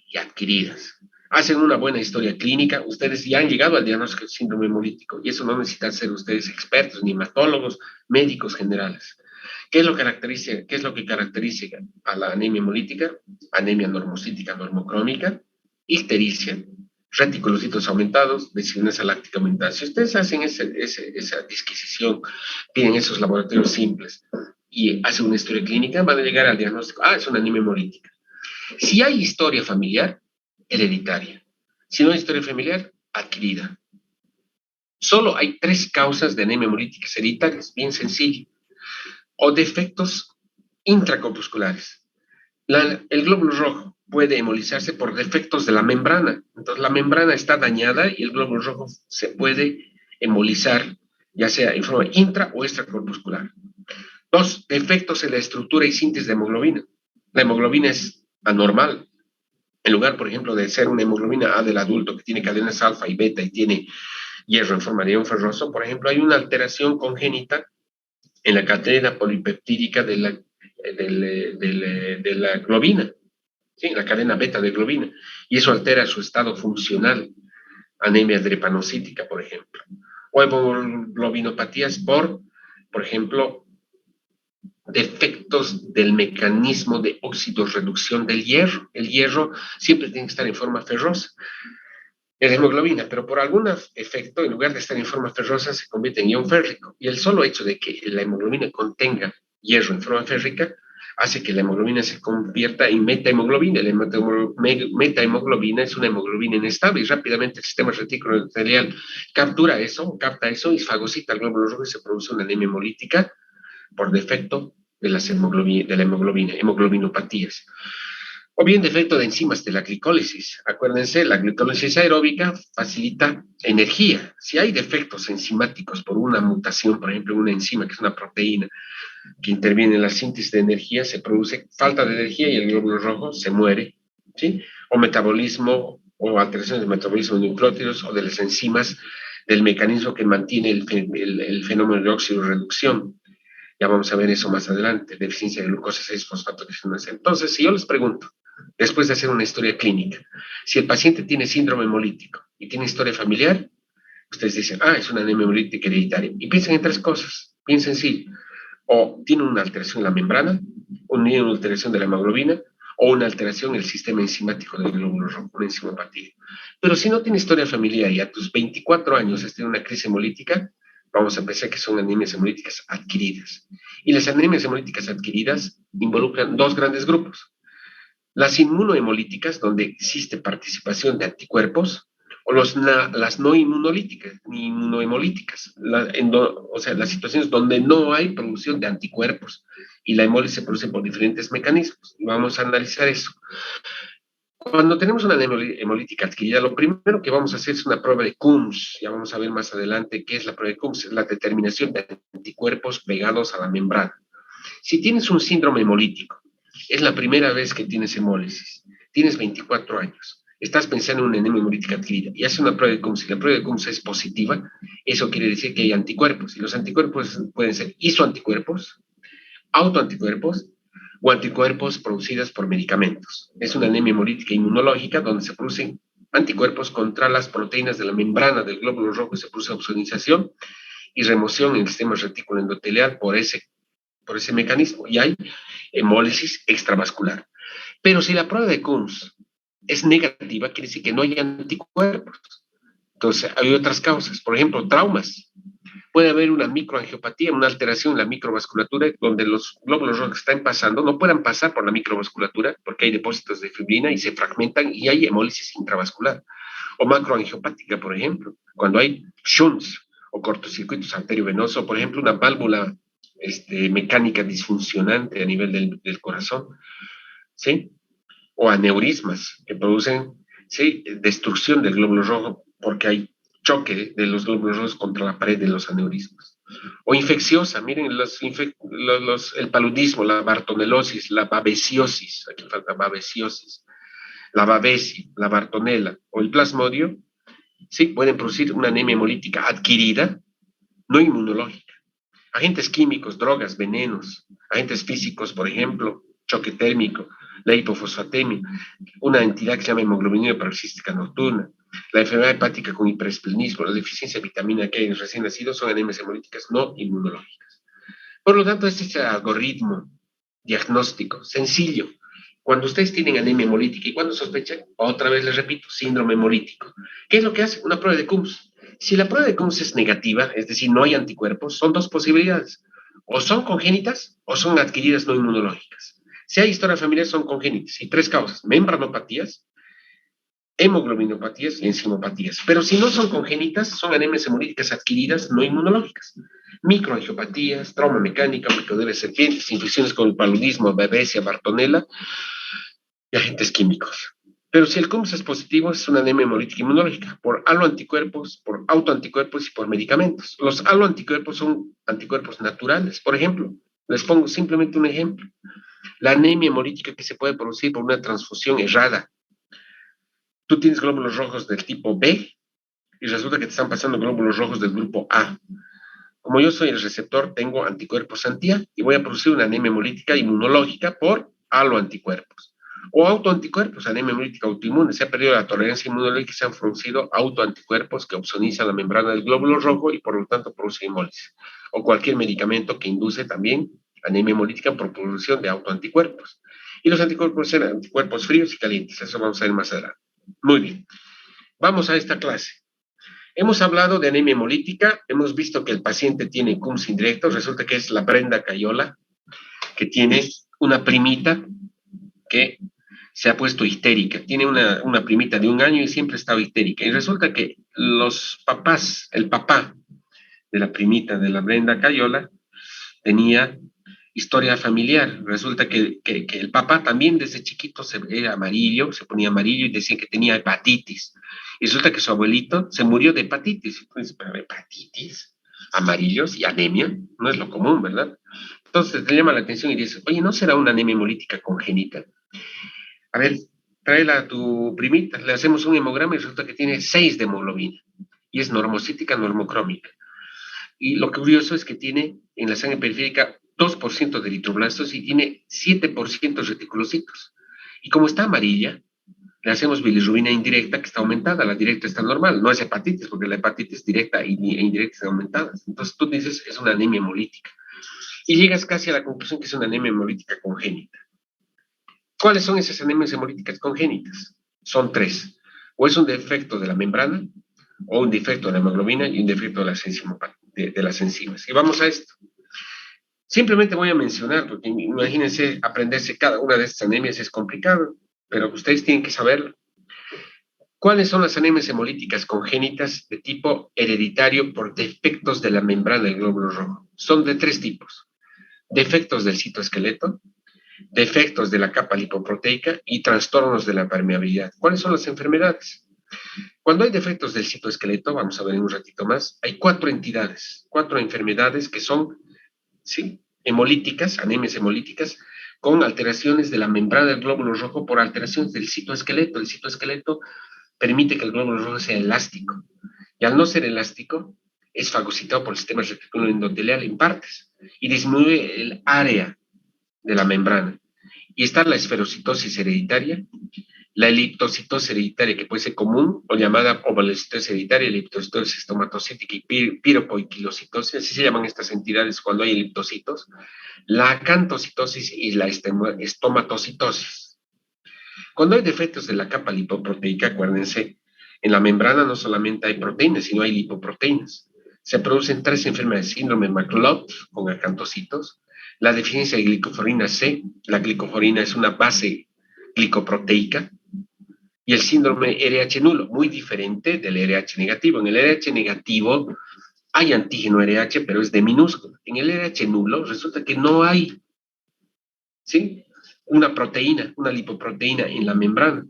y adquiridas. Hacen una buena historia clínica, ustedes ya han llegado al diagnóstico de síndrome hemolítico y eso no necesitan ser ustedes expertos ni hematólogos, médicos generales. ¿Qué es lo que caracteriza a la anemia hemolítica? Anemia normocítica normocrómica, ictericia, reticulocitos aumentados, desinasa láctica aumentada. Si ustedes hacen esa disquisición, tienen esos laboratorios simples y hacen una historia clínica, van a llegar al diagnóstico, es una anemia hemolítica. Si hay historia familiar, hereditaria. Si no hay historia familiar, adquirida. Solo hay 3 causas de anemia hemolíticas hereditarias, bien sencillo. O defectos intracorpusculares. El glóbulo rojo puede hemolizarse por defectos de la membrana. Entonces la membrana está dañada y el glóbulo rojo se puede hemolizar, ya sea en forma intra o extracorpuscular. 2, defectos en la estructura y síntesis de hemoglobina. La hemoglobina es anormal. En lugar, por ejemplo, de ser una hemoglobina A del adulto que tiene cadenas alfa y beta y tiene hierro en forma de ion ferroso, por ejemplo, hay una alteración congénita en la cadena polipeptídica de la globina, ¿sí? La cadena beta de globina, y eso altera su estado funcional, anemia drepanocítica, por ejemplo, o hemoglobinopatías por ejemplo, defectos del mecanismo de oxidorreducción del hierro. El hierro siempre tiene que estar en forma ferrosa, en la hemoglobina, pero por algún efecto, en lugar de estar en forma ferrosa, se convierte en ion férrico. Y el solo hecho de que la hemoglobina contenga hierro en forma férrica hace que la hemoglobina se convierta en metahemoglobina. La metahemoglobina es una hemoglobina inestable y rápidamente el sistema retículo endotelial capta eso y fagocita el glóbulo rojo y se produce una anemia hemolítica por defecto de la hemoglobina, hemoglobinopatías. O bien defecto de enzimas de la glicólisis. Acuérdense, la glicólisis aeróbica facilita energía. Si hay defectos enzimáticos por una mutación, por ejemplo, una enzima que es una proteína que interviene en la síntesis de energía, se produce falta de energía y el glóbulo rojo se muere, ¿sí? O metabolismo o alteraciones del metabolismo de nucleótidos o de las enzimas del mecanismo que mantiene el fenómeno de oxidorreducción. Ya vamos a ver eso más adelante, deficiencia de glucosa 6-fosfato deshidrogenasa. Entonces, si yo les pregunto, después de hacer una historia clínica, si el paciente tiene síndrome hemolítico y tiene historia familiar, ustedes dicen, es una anemia hemolítica hereditaria. Y piensen en tres cosas, bien sencillo. O tiene una alteración en la membrana, una alteración de la hemoglobina, o una alteración en el sistema enzimático del glóbulo rojo, una enzimopatía. Pero si no tiene historia familiar y a tus 24 años has tenido una crisis hemolítica, vamos a pensar que son anemias hemolíticas adquiridas. Y las anemias hemolíticas adquiridas involucran dos grandes grupos. Las inmunohemolíticas, donde existe participación de anticuerpos, o las no inmunolíticas, ni inmunohemolíticas, o sea, las situaciones donde no hay producción de anticuerpos y la hemólisis se produce por diferentes mecanismos. Y vamos a analizar eso. Cuando tenemos una anemia hemolítica adquirida, lo primero que vamos a hacer es una prueba de Coombs. Ya vamos a ver más adelante qué es la prueba de Coombs, es la determinación de anticuerpos pegados a la membrana. Si tienes un síndrome hemolítico, es la primera vez que tienes hemólisis, tienes 24 años, estás pensando en una anemia hemolítica adquirida y haces una prueba de Coombs, si la prueba de Coombs es positiva, eso quiere decir que hay anticuerpos, y los anticuerpos pueden ser isoanticuerpos, autoanticuerpos o anticuerpos producidos por medicamentos. Es una anemia hemolítica inmunológica donde se producen anticuerpos contra las proteínas de la membrana del glóbulo rojo y se produce opsonización y remoción en el sistema retículo endotelial por ese mecanismo y hay hemólisis extravascular. Pero si la prueba de Coombs es negativa, quiere decir que no hay anticuerpos. Entonces, hay otras causas, por ejemplo, traumas. Puede haber una microangiopatía, una alteración en la microvasculatura, donde los glóbulos rojos que están pasando no puedan pasar por la microvasculatura porque hay depósitos de fibrina y se fragmentan y hay hemólisis intravascular. O macroangiopática, por ejemplo, cuando hay shunts o cortocircuitos arteriovenosos, por ejemplo, una válvula mecánica disfuncionante a nivel del corazón, ¿sí? O aneurismas que producen, ¿sí?, destrucción del glóbulo rojo porque hay choque de los glóbulos rojos contra la pared de los aneurismas. O infecciosa, miren el paludismo, la bartonelosis, la babesiosis, aquí falta babesiosis, la babesi, la bartonela o el plasmodio, sí, pueden producir una anemia hemolítica adquirida, no inmunológica. Agentes químicos, drogas, venenos, agentes físicos, por ejemplo, choque térmico, la hipofosfatemia, una entidad que se llama hemoglobinúria paroxística nocturna, la enfermedad hepática con hiperesplenismo, la deficiencia de vitamina K en recién nacidos son anemias hemolíticas no inmunológicas. Por lo tanto, este es el algoritmo diagnóstico sencillo. Cuando ustedes tienen anemia hemolítica y cuando sospechan, otra vez les repito, síndrome hemolítico. ¿Qué es lo que hace? Una prueba de Coombs. Si la prueba de Coombs es negativa, es decir, no hay anticuerpos, son dos posibilidades. O son congénitas o son adquiridas no inmunológicas. Si hay historia familiar, son congénitas. Y tres causas: membranopatías, hemoglobinopatías y enzimopatías. Pero si no son congénitas, son anemias hemolíticas adquiridas no inmunológicas. Microangiopatías, trauma mecánica, picadura de serpientes, infecciones con el paludismo, babesia, bartonela y agentes químicos. Pero si el Coombs es positivo, es una anemia hemolítica inmunológica por aloanticuerpos, por autoanticuerpos y por medicamentos. Los aloanticuerpos son anticuerpos naturales. Por ejemplo, les pongo simplemente un ejemplo. La anemia hemolítica que se puede producir por una transfusión errada. Tú tienes glóbulos rojos del tipo B y resulta que te están pasando glóbulos rojos del grupo A. Como yo soy el receptor, tengo anticuerpos anti-A y voy a producir una anemia hemolítica inmunológica por aloanticuerpos. O autoanticuerpos, anemia hemolítica autoinmune. Se ha perdido la tolerancia inmunológica y se han producido autoanticuerpos que opsonizan la membrana del glóbulo rojo y por lo tanto producen hemólisis. O cualquier medicamento que induce también anemia hemolítica por producción de autoanticuerpos. Y los anticuerpos son anticuerpos fríos y calientes. Eso vamos a ver más adelante. Muy bien. Vamos a esta clase. Hemos hablado de anemia hemolítica. Hemos visto que el paciente tiene CUMS indirectos. Resulta que es la Brenda Cayola, que tiene una primita que se ha puesto histérica. Tiene una primita de 1 año y siempre ha estado histérica. Y resulta que los papás, el papá de la primita de la Brenda Cayola, tenía historia familiar. Resulta que el papá también desde chiquito era amarillo, se ponía amarillo y decía que tenía hepatitis. Y resulta que su abuelito se murió de hepatitis. Entonces, pero hepatitis, amarillos y anemia, no es lo común, ¿verdad? Entonces te llama la atención y dices, oye, ¿no será una anemia hemolítica congénita? A ver, tráela a tu primita, le hacemos un hemograma y resulta que tiene 6 de hemoglobina. Y es normocítica, normocrómica. Y lo curioso es que tiene en la sangre periférica 2% de eritroblastos y tiene 7% de reticulocitos. Y como está amarilla, le hacemos bilirrubina indirecta que está aumentada, la directa está normal, no es hepatitis, porque la hepatitis directa e indirecta están aumentadas. Entonces tú dices, es una anemia hemolítica. Y llegas casi a la conclusión que es una anemia hemolítica congénita. ¿Cuáles son esas anemias hemolíticas congénitas? Son 3. O es un defecto de la membrana, o un defecto de la hemoglobina y un defecto de las enzimas. Y vamos a esto. Simplemente voy a mencionar, porque imagínense, aprenderse cada una de estas anemias es complicado, pero ustedes tienen que saberlo. ¿Cuáles son las anemias hemolíticas congénitas de tipo hereditario por defectos de la membrana del glóbulo rojo? Son de 3 tipos. Defectos del citoesqueleto, defectos de la capa lipoproteica y trastornos de la permeabilidad. ¿Cuáles son las enfermedades? Cuando hay defectos del citoesqueleto, vamos a ver en un ratito más, hay 4 entidades, 4 enfermedades que son, ¿sí?, hemolíticas, anemias hemolíticas, con alteraciones de la membrana del glóbulo rojo por alteraciones del citoesqueleto. El citoesqueleto permite que el glóbulo rojo sea elástico, y al no ser elástico, es fagocitado por el sistema reticular endotelial en partes, y disminuye el área de la membrana. Y está la esferocitosis hereditaria, la eliptocitosis hereditaria, que puede ser común, o llamada ovalocitosis hereditaria, eliptocitosis estomatocítica y piropoiquilocitosis, así se llaman estas entidades cuando hay eliptocitos, la acantocitosis y la estomatocitosis. Cuando hay defectos de la capa lipoproteica, acuérdense, en la membrana no solamente hay proteínas, sino hay lipoproteínas. Se producen 3 enfermedades: síndrome McLeod con acantocitos, la deficiencia de glicoforina C, la glicoforina es una base glicoproteica, y el síndrome RH nulo, muy diferente del RH negativo. En el RH negativo hay antígeno RH, pero es de minúsculo. En el RH nulo resulta que no hay, ¿sí?, una proteína, una lipoproteína en la membrana.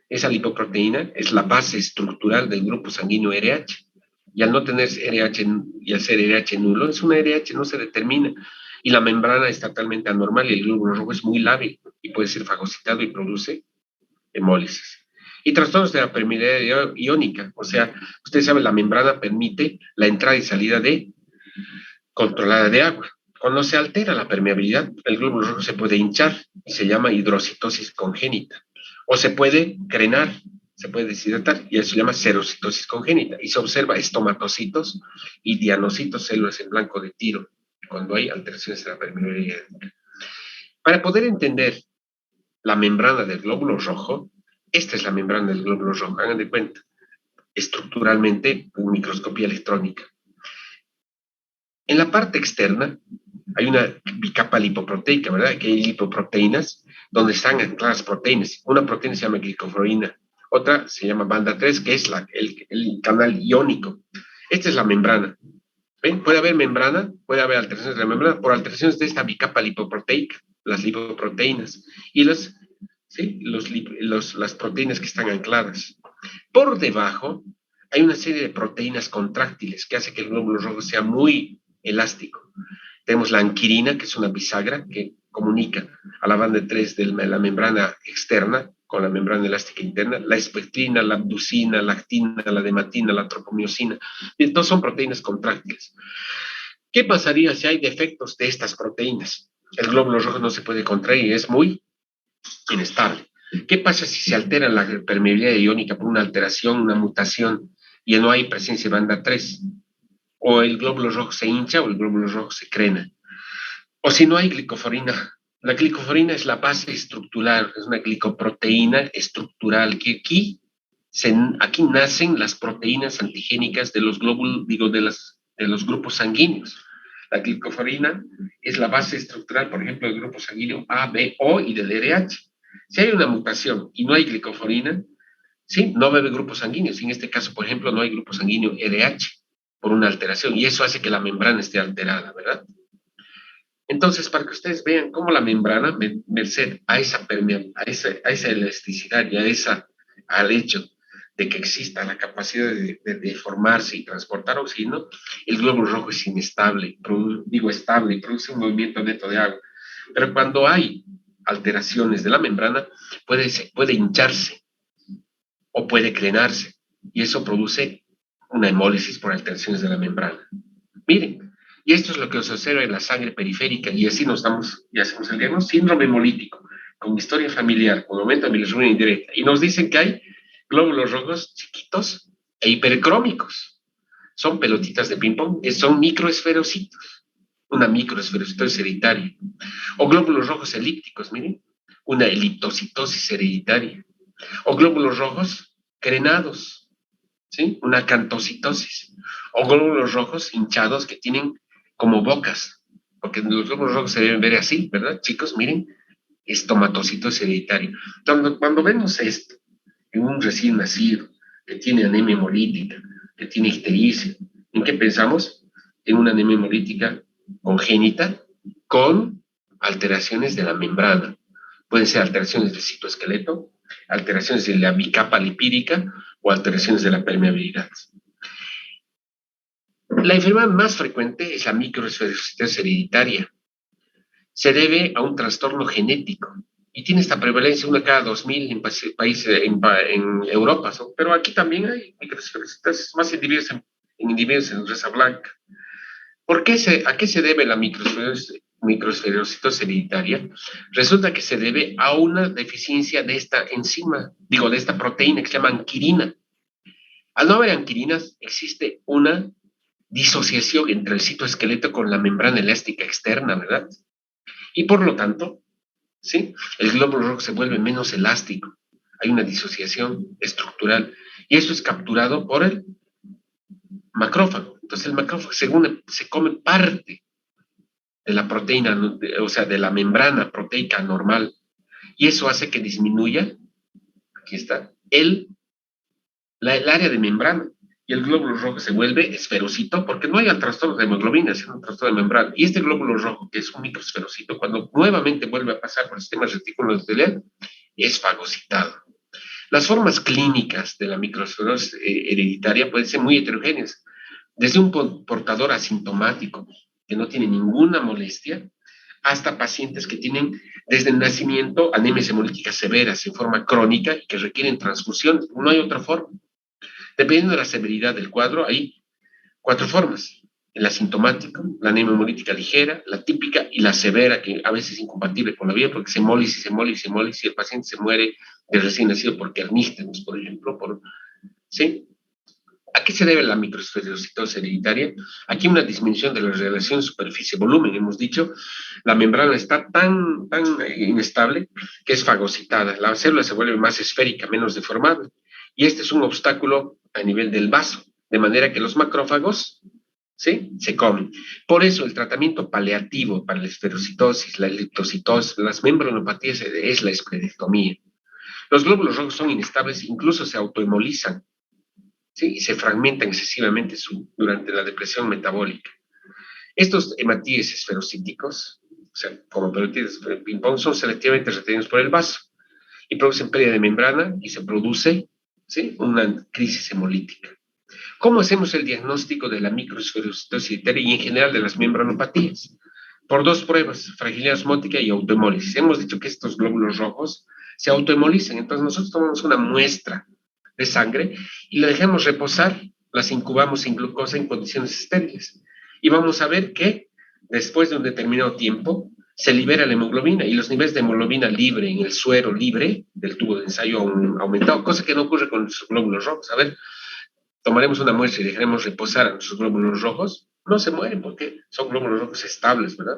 Esa lipoproteína es la base estructural del grupo sanguíneo RH. Y al no tener RH y al ser RH nulo, es una RH, no se determina. Y la membrana es totalmente anormal y el glóbulo rojo es muy lábil y puede ser fagocitado y produce hemólisis. Y trastornos de la permeabilidad iónica, o sea, usted sabe, la membrana permite la entrada y salida controlada de agua. Cuando se altera la permeabilidad, el glóbulo rojo se puede hinchar y se llama hidrocitosis congénita. O se puede crenar, se puede deshidratar y eso se llama serocitosis congénita. Y se observa estomatocitos y dianocitos, células en blanco de tiro, cuando hay alteraciones de la permeabilidad. Para poder entender la membrana del glóbulo rojo, esta es la membrana del glóbulo rojo, hagan de cuenta, estructuralmente con microscopía electrónica. En la parte externa hay una bicapa lipoproteica, ¿verdad? Que hay lipoproteínas donde están ancladas proteínas. Una proteína se llama glicoforina, otra se llama banda 3, que es el canal iónico. Esta es la membrana. ¿Ven? Puede haber membrana, puede haber alteraciones de la membrana por alteraciones de esta bicapa lipoproteica, las lipoproteínas y ¿sí?, las proteínas que están ancladas. Por debajo hay una serie de proteínas contráctiles que hace que el glóbulo rojo sea muy elástico. Tenemos la anquirina, que es una bisagra que comunica a la banda 3 de la membrana externa con la membrana elástica interna, la espectrina, la abducina, la actina, la dematina, la tropomiosina. Entonces son proteínas contráctiles. ¿Qué pasaría si hay defectos de estas proteínas? El glóbulo rojo no se puede contraer y es muy inestable. ¿Qué pasa si se altera la permeabilidad iónica por una alteración, una mutación, y no hay presencia de banda 3? O el glóbulo rojo se hincha o el glóbulo rojo se crena. O si no hay glicoforina. La glicoforina es la base estructural, es una glicoproteína estructural que aquí nacen las proteínas antigénicas de los glóbulos, digo, de los grupos sanguíneos. La glicoforina es la base estructural, por ejemplo, del grupo sanguíneo A, B, O y del RH. Si hay una mutación y no hay glicoforina, ¿sí? No va a haber grupos sanguíneos. En este caso, por ejemplo, no hay grupo sanguíneo RH por una alteración y eso hace que la membrana esté alterada, ¿verdad? Entonces, para que ustedes vean cómo la membrana, merced a esa a esa elasticidad y al hecho de que exista la capacidad de formarse y transportar oxígeno, el glóbulo rojo es inestable, digo estable, produce un movimiento neto de agua. Pero cuando hay alteraciones de la membrana, puede hincharse o puede crenarse, y eso produce una hemólisis por alteraciones de la membrana. Miren, y esto es lo que se observa en la sangre periférica, y así nos damos y hacemos el diagnóstico: síndrome hemolítico, con historia familiar, con aumento de bilirrubina indirecta, y nos dicen que hay glóbulos rojos chiquitos e hipercrómicos. Son pelotitas de ping-pong, son microesferocitos, una microesferocitosis hereditaria. O glóbulos rojos elípticos, miren, una eliptocitosis hereditaria. O glóbulos rojos crenados, ¿sí? Una acantocitosis. O glóbulos rojos hinchados que tienen como bocas, porque los glóbulos rojos se deben ver así, ¿verdad? Chicos, miren, estomatocitosis hereditaria. Cuando vemos esto en un recién nacido que tiene anemia hemolítica, que tiene ictericia, ¿en qué pensamos? En una anemia hemolítica congénita con alteraciones de la membrana. Pueden ser alteraciones del citoesqueleto, alteraciones de la bicapa lipídica o alteraciones de la permeabilidad. La enfermedad más frecuente es la microesferocitosis hereditaria. Se debe a un trastorno genético y tiene esta prevalencia 1 cada 2000 en países en Europa, ¿no? Pero aquí también hay microesferocitosis, más en individuos en raza blanca. ¿A qué se debe la microesferocitosis hereditaria? Resulta que se debe a una deficiencia de esta enzima, de esta proteína que se llama anquirina. Al no haber anquirinas, existe una disociación entre el citoesqueleto con la membrana elástica externa, ¿verdad? Y por lo tanto, ¿sí? El glóbulo rojo se vuelve menos elástico. Hay una disociación estructural y eso es capturado por el macrófago. Entonces el macrófago se come parte de la proteína, o sea, de la membrana proteica normal, y eso hace que disminuya, aquí está, el área de membrana, y el glóbulo rojo se vuelve esferocito, porque no hay el trastorno de hemoglobina, sino un trastorno de membrana. Y este glóbulo rojo, que es un microesferocito, cuando nuevamente vuelve a pasar por el sistema retículo endotelial, es fagocitado. Las formas clínicas de la microesferosis hereditaria pueden ser muy heterogéneas, desde un portador asintomático que no tiene ninguna molestia, hasta pacientes que tienen desde el nacimiento anemias hemolíticas severas en forma crónica y que requieren transfusiones. No hay otra forma. Dependiendo de la severidad del cuadro, hay 4 formas: el asintomático, la anemia hemolítica ligera, la típica y la severa, que a veces es incompatible con la vida porque se hemólisis y el paciente se muere de recién nacido por kernístenos, por ejemplo, ¿sí? ¿A qué se debe la microesferocitosis hereditaria? Aquí una disminución de la relación superficie-volumen. Hemos dicho, la membrana está tan inestable que es fagocitada. La célula se vuelve más esférica, menos deformable. Y este es un obstáculo a nivel del vaso, de manera que los macrófagos, ¿sí?, se comen. Por eso el tratamiento paliativo para la esferocitosis, la eliptocitosis, las membranopatías es la esplenectomía. Los glóbulos rojos son inestables, incluso se autohemolizan, ¿sí?, y se fragmentan excesivamente durante la depresión metabólica. Estos hematíes esferocíticos, o sea, como pelotitas de ping-pong, son selectivamente retenidos por el vaso y producen pérdida de membrana y se produce, ¿sí?, una crisis hemolítica. ¿Cómo hacemos el diagnóstico de la microesferocitosis hereditaria y en general de las membranopatías? Por 2 pruebas: fragilidad osmótica y autohemólisis. Hemos dicho que estos glóbulos rojos se autohemolizan, entonces nosotros tomamos una muestra de sangre y la dejamos reposar, las incubamos sin glucosa en condiciones estériles y vamos a ver que después de un determinado tiempo se libera la hemoglobina y los niveles de hemoglobina libre en el suero libre del tubo de ensayo han aumentado, cosa que no ocurre con los glóbulos rojos. A ver, tomaremos una muestra y dejaremos reposar a nuestros glóbulos rojos, no se mueren porque son glóbulos rojos estables, ¿verdad?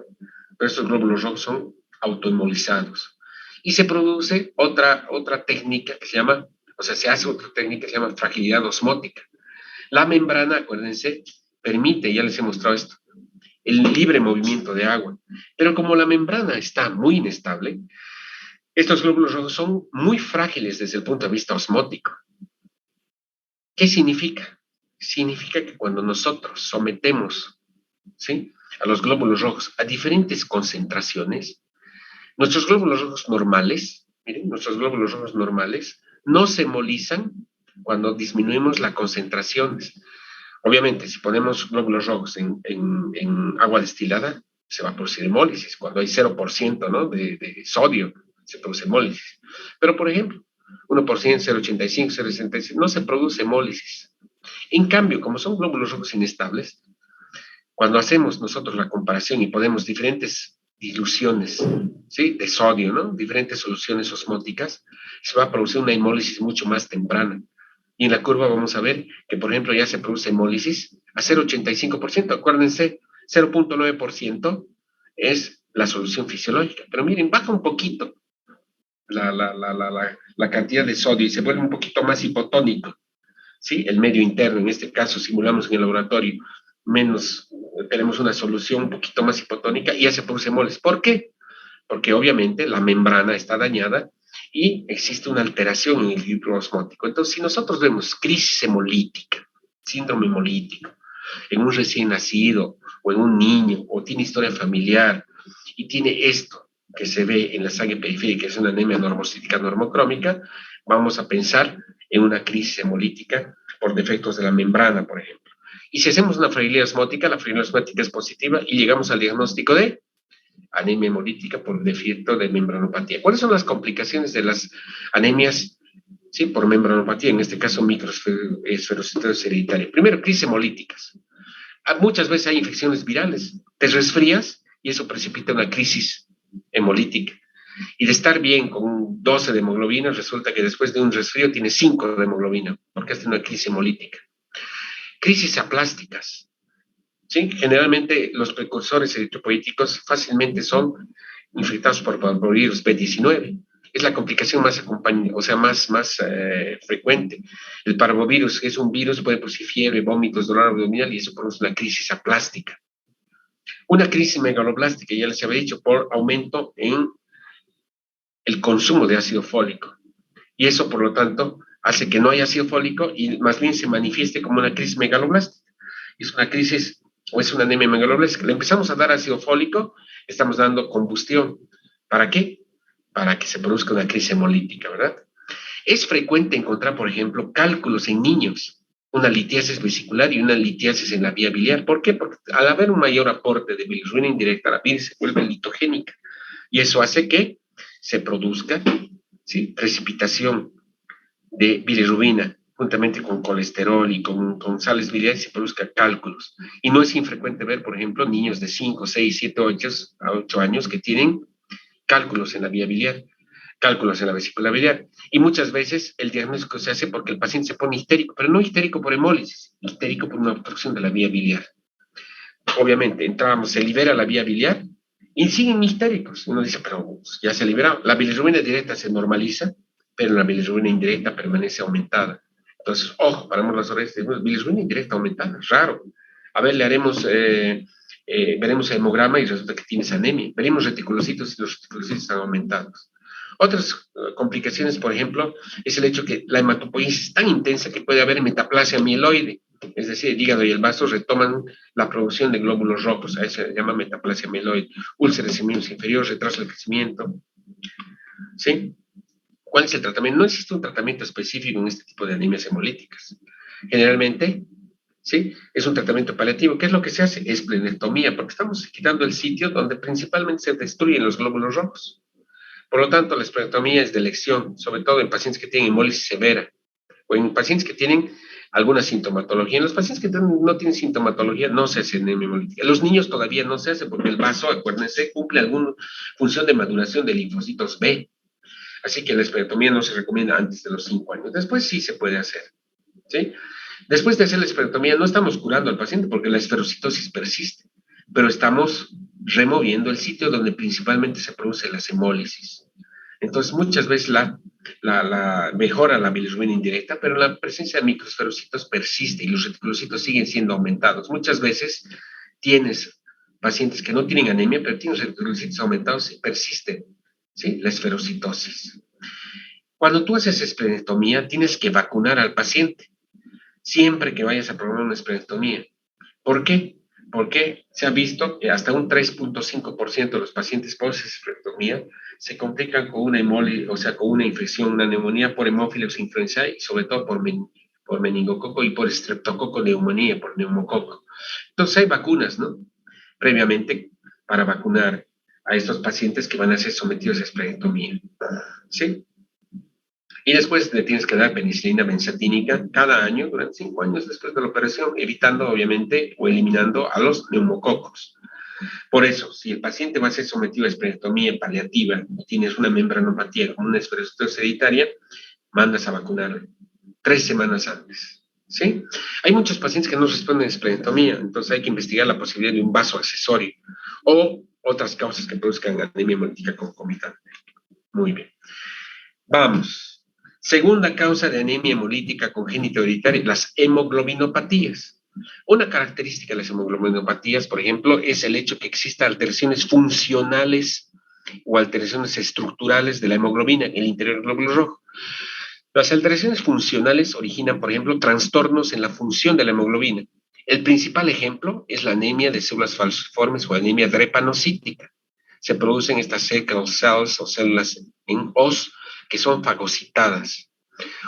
Pero estos glóbulos rojos son autoinmovilizados. Y se produce otra técnica que se llama, o sea, se hace otra técnica que se llama fragilidad osmótica. La membrana, acuérdense, permite, ya les he mostrado esto, el libre movimiento de agua. Pero como la membrana está muy inestable, estos glóbulos rojos son muy frágiles desde el punto de vista osmótico. ¿Qué significa? Significa que cuando nosotros sometemos, ¿sí?, a los glóbulos rojos a diferentes concentraciones, nuestros glóbulos rojos normales, miren, nuestros glóbulos rojos normales no se hemolizan cuando disminuimos las concentraciones. Obviamente, si ponemos glóbulos rojos en agua destilada, se va a producir hemólisis. Cuando hay 0%, ¿no?, de sodio, se produce hemólisis. Pero, por ejemplo, 1%, 0,85, 0,66, no se produce hemólisis. En cambio, como son glóbulos rojos inestables, cuando hacemos nosotros la comparación y ponemos diferentes diluciones, ¿sí?, de sodio, ¿no?, diferentes soluciones osmóticas, se va a producir una hemólisis mucho más temprana. Y en la curva vamos a ver que, por ejemplo, ya se produce hemólisis a 0,85%. Acuérdense, 0,9% es la solución fisiológica. Pero miren, baja un poquito la cantidad de sodio y se vuelve un poquito más hipotónico, ¿sí? El medio interno, en este caso, simulamos en el laboratorio, tenemos una solución un poquito más hipotónica y ya se produce hemólisis. ¿Por qué? Porque obviamente la membrana está dañada y existe una alteración en el equilibrio osmótico. Entonces, si nosotros vemos crisis hemolítica, síndrome hemolítico, en un recién nacido o en un niño, o tiene historia familiar y tiene esto que se ve en la sangre periférica, que es una anemia normocítica normocrómica, vamos a pensar en una crisis hemolítica por defectos de la membrana, por ejemplo. Y si hacemos una fragilidad osmótica, la fragilidad osmótica es positiva y llegamos al diagnóstico de anemia hemolítica por defecto de membranopatía. ¿Cuáles son las complicaciones de las anemias, sí, por membranopatía? En este caso, microesferocitosis hereditaria. Primero, crisis hemolíticas. Muchas veces hay infecciones virales. Te resfrías y eso precipita una crisis hemolítica. Y de estar bien con 12 de hemoglobina, resulta que después de un resfrío tiene 5 de hemoglobina, porque es una crisis hemolítica. Crisis aplásticas. ¿Sí? Generalmente los precursores eritropoyéticos fácilmente son infectados por parvovirus B19. Es la complicación más frecuente. El parvovirus, que es un virus, puede producir fiebre, vómitos, dolor abdominal y eso produce una crisis aplástica. Una crisis megaloblástica, ya les había dicho, por aumento en el consumo de ácido fólico. Y eso, por lo tanto, hace que no haya ácido fólico y más bien se manifieste como una crisis megaloblástica. Es una crisis o es una anemia megaloblástica. Le empezamos a dar ácido fólico, estamos dando combustión. ¿Para qué? Para que se produzca una crisis hemolítica, ¿verdad? Es frecuente encontrar, por ejemplo, cálculos en niños, una litiasis vesicular y una litiasis en la vía biliar. ¿Por qué? Porque al haber un mayor aporte de bilirrubina indirecta, la bilis se vuelve litogénica y eso hace que se produzca, ¿sí?, precipitación de bilirrubina juntamente con colesterol y con sales biliares se produzcan cálculos. Y no es infrecuente ver, por ejemplo, niños de 5, 6, 7, 8 años que tienen cálculos en la vía biliar, cálculos en la vesícula biliar. Y muchas veces el diagnóstico se hace porque el paciente se pone histérico, pero no histérico por hemólisis, histérico por una obstrucción de la vía biliar. Obviamente, se libera la vía biliar y siguen histéricos. Uno dice, pero ya se liberó. La bilirrubina directa se normaliza, pero la bilirrubina indirecta permanece aumentada. Entonces, ojo, paramos las orejas, bilirrubina indirecta aumentada, es raro. A ver, veremos el hemograma y resulta que tienes anemia. Veremos reticulocitos y los reticulocitos están aumentados. Otras complicaciones, por ejemplo, es el hecho que la hematopoiesis es tan intensa que puede haber metaplasia mieloide, es decir, el hígado y el vaso retoman la producción de glóbulos rojos, a eso se llama metaplasia mieloide, úlceras en miembros inferiores, retraso del crecimiento. ¿Sí? ¿Cuál es el tratamiento? No existe un tratamiento específico en este tipo de anemias hemolíticas. Generalmente, ¿sí?, es un tratamiento paliativo. ¿Qué es lo que se hace? Esplenectomía, porque estamos quitando el sitio donde principalmente se destruyen los glóbulos rojos. Por lo tanto, la esplenectomía es de elección, sobre todo en pacientes que tienen hemólisis severa o en pacientes que tienen alguna sintomatología. En los pacientes que no tienen sintomatología no se hace anemia hemolítica. En los niños todavía no se hace porque el vaso, acuérdense, cumple alguna función de maduración de linfocitos B. Así que la esplenectomía no se recomienda antes de los 5 años. Después sí se puede hacer, ¿sí? Después de hacer la esplenectomía no estamos curando al paciente porque la esferocitosis persiste, pero estamos removiendo el sitio donde principalmente se produce la hemólisis. Entonces, muchas veces mejora la bilirrubina indirecta, pero la presencia de microesferocitos persiste y los reticulocitos siguen siendo aumentados. Muchas veces tienes pacientes que no tienen anemia, pero tienen los reticulocitos aumentados y persiste, ¿sí? La esferocitosis. Cuando tú haces esplenectomía, tienes que vacunar al paciente siempre que vayas a programar una esplenectomía. ¿Por qué? Porque se ha visto que hasta un 3.5% de los pacientes post-esplenectomía se complican con una hemólisis, o sea, con una infección, una neumonía por Haemophilus influenzae y sobre todo por meningococo y por streptococo neumonía, por neumococo. Entonces hay vacunas, ¿no? Previamente para vacunar a estos pacientes que van a ser sometidos a esplenectomía, ¿sí? Y después le tienes que dar penicilina benzatínica cada año durante 5 años después de la operación, evitando obviamente o eliminando a los neumococos. Por eso, si el paciente va a ser sometido a esplenectomía paliativa y tienes una membranopatía como una esferocitosis hereditaria, mandas a vacunar 3 semanas antes. ¿Sí? Hay muchos pacientes que no responden a esplenectomía, entonces hay que investigar la posibilidad de un vaso accesorio o otras causas que produzcan anemia hemolítica concomitante. Muy bien. Vamos. Segunda causa de anemia hemolítica congénita hereditaria, las hemoglobinopatías. Una característica de las hemoglobinopatías, por ejemplo, es el hecho que exista alteraciones funcionales o alteraciones estructurales de la hemoglobina en el interior del glóbulo rojo. Las alteraciones funcionales originan, por ejemplo, trastornos en la función de la hemoglobina. El principal ejemplo es la anemia de células falciformes o anemia drepanocítica. Se producen estas sickle cells o células en os que son fagocitadas.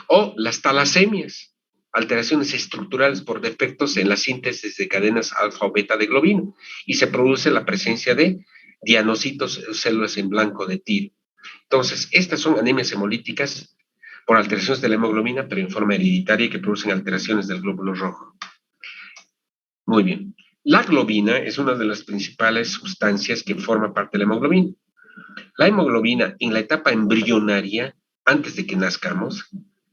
O las talasemias, alteraciones estructurales por defectos en la síntesis de cadenas alfa o beta de globina, y se produce la presencia de dianocitos o células en blanco de tiro. Entonces, estas son anemias hemolíticas por alteraciones de la hemoglobina, pero en forma hereditaria que producen alteraciones del glóbulo rojo. Muy bien. La globina es una de las principales sustancias que forma parte de la hemoglobina. La hemoglobina en la etapa embrionaria, antes de que nazcamos,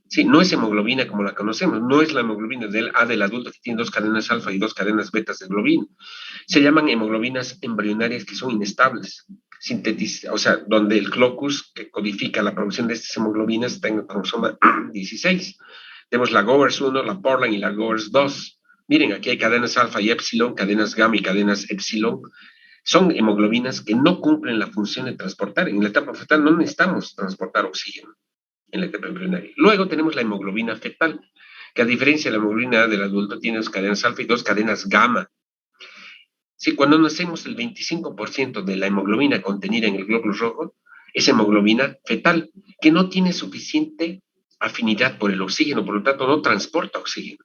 sí, no es hemoglobina como la conocemos, no es la hemoglobina del A del adulto que tiene 2 cadenas alfa y 2 cadenas betas de globina. Se llaman hemoglobinas embrionarias que son inestables, o sea, donde el clocus que codifica la producción de estas hemoglobinas está en el cromosoma 16. Tenemos la Gowers 1, la Portland y la Gowers 2. Miren, aquí hay cadenas alfa y epsilon, cadenas gamma y cadenas epsilon. Son hemoglobinas que no cumplen la función de transportar. En la etapa fetal no necesitamos transportar oxígeno en la etapa embrionaria. Luego tenemos la hemoglobina fetal, que a diferencia de la hemoglobina del adulto tiene 2 cadenas alfa y 2 cadenas gamma. Sí, cuando nacemos el 25% de la hemoglobina contenida en el glóbulo rojo es hemoglobina fetal, que no tiene suficiente afinidad por el oxígeno, por lo tanto no transporta oxígeno.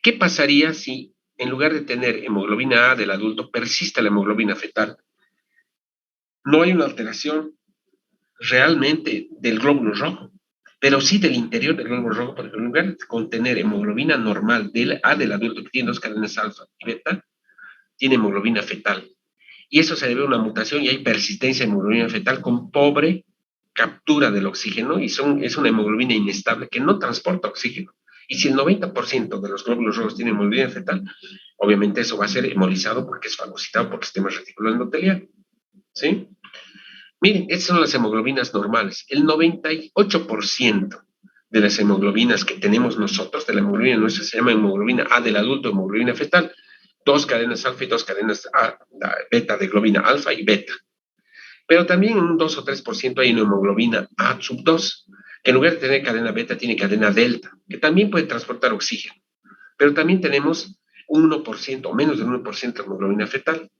¿Qué pasaría si en lugar de tener hemoglobina A del adulto persiste la hemoglobina fetal? No hay una alteración realmente del glóbulo rojo, pero sí del interior del glóbulo rojo, porque en lugar de contener hemoglobina normal del A del adulto que tiene 2 cadenas alfa y beta, tiene hemoglobina fetal. Y eso se debe a una mutación y hay persistencia de hemoglobina fetal con pobre captura del oxígeno y es una hemoglobina inestable que no transporta oxígeno. Y si el 90% de los glóbulos rojos tienen hemoglobina fetal, obviamente eso va a ser hemolizado porque es fagocitado por el sistema reticular endotelial. ¿Sí? Miren, estas son las hemoglobinas normales. El 98% de las hemoglobinas que tenemos nosotros, de la hemoglobina nuestra, se llama hemoglobina A del adulto, hemoglobina fetal. 2 cadenas alfa y 2 cadenas beta de globina alfa y beta. Pero también en un 2 o 3% hay una hemoglobina A sub 2, que en lugar de tener cadena beta, tiene cadena delta, que también puede transportar oxígeno. Pero también tenemos un 1% o menos del 1% de hemoglobina fetal.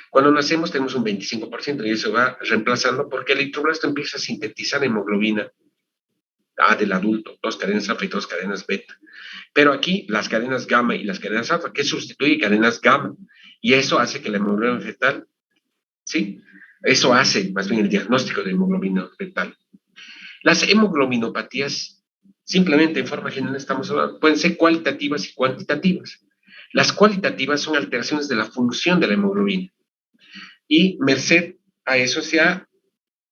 Cuando nacemos tenemos un 25% y eso va reemplazando porque el eritroblasto empieza a sintetizar hemoglobina A del adulto, 2 cadenas alfa y 2 cadenas beta. Pero aquí las cadenas gamma y las cadenas alfa, que sustituye cadenas gamma. Y eso hace que la hemoglobina fetal, ¿sí? Eso hace más bien el diagnóstico de hemoglobina fetal. Las hemoglobinopatías Simplemente en forma general estamos hablando, pueden ser cualitativas y cuantitativas. Las cualitativas son alteraciones de la función de la hemoglobina. Y merced a eso,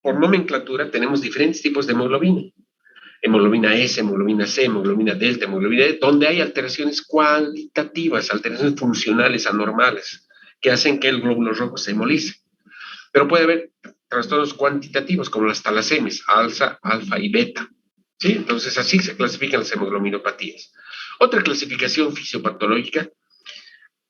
por nomenclatura, tenemos diferentes tipos de hemoglobina. Hemoglobina S, hemoglobina C, hemoglobina delta, hemoglobina D, donde hay alteraciones cualitativas, alteraciones funcionales anormales, que hacen que el glóbulo rojo se hemolice. Pero puede haber trastornos cuantitativos, como las talasemias, alfa y beta. ¿Sí? Entonces, así se clasifican las hemoglobinopatías. Otra clasificación fisiopatológica,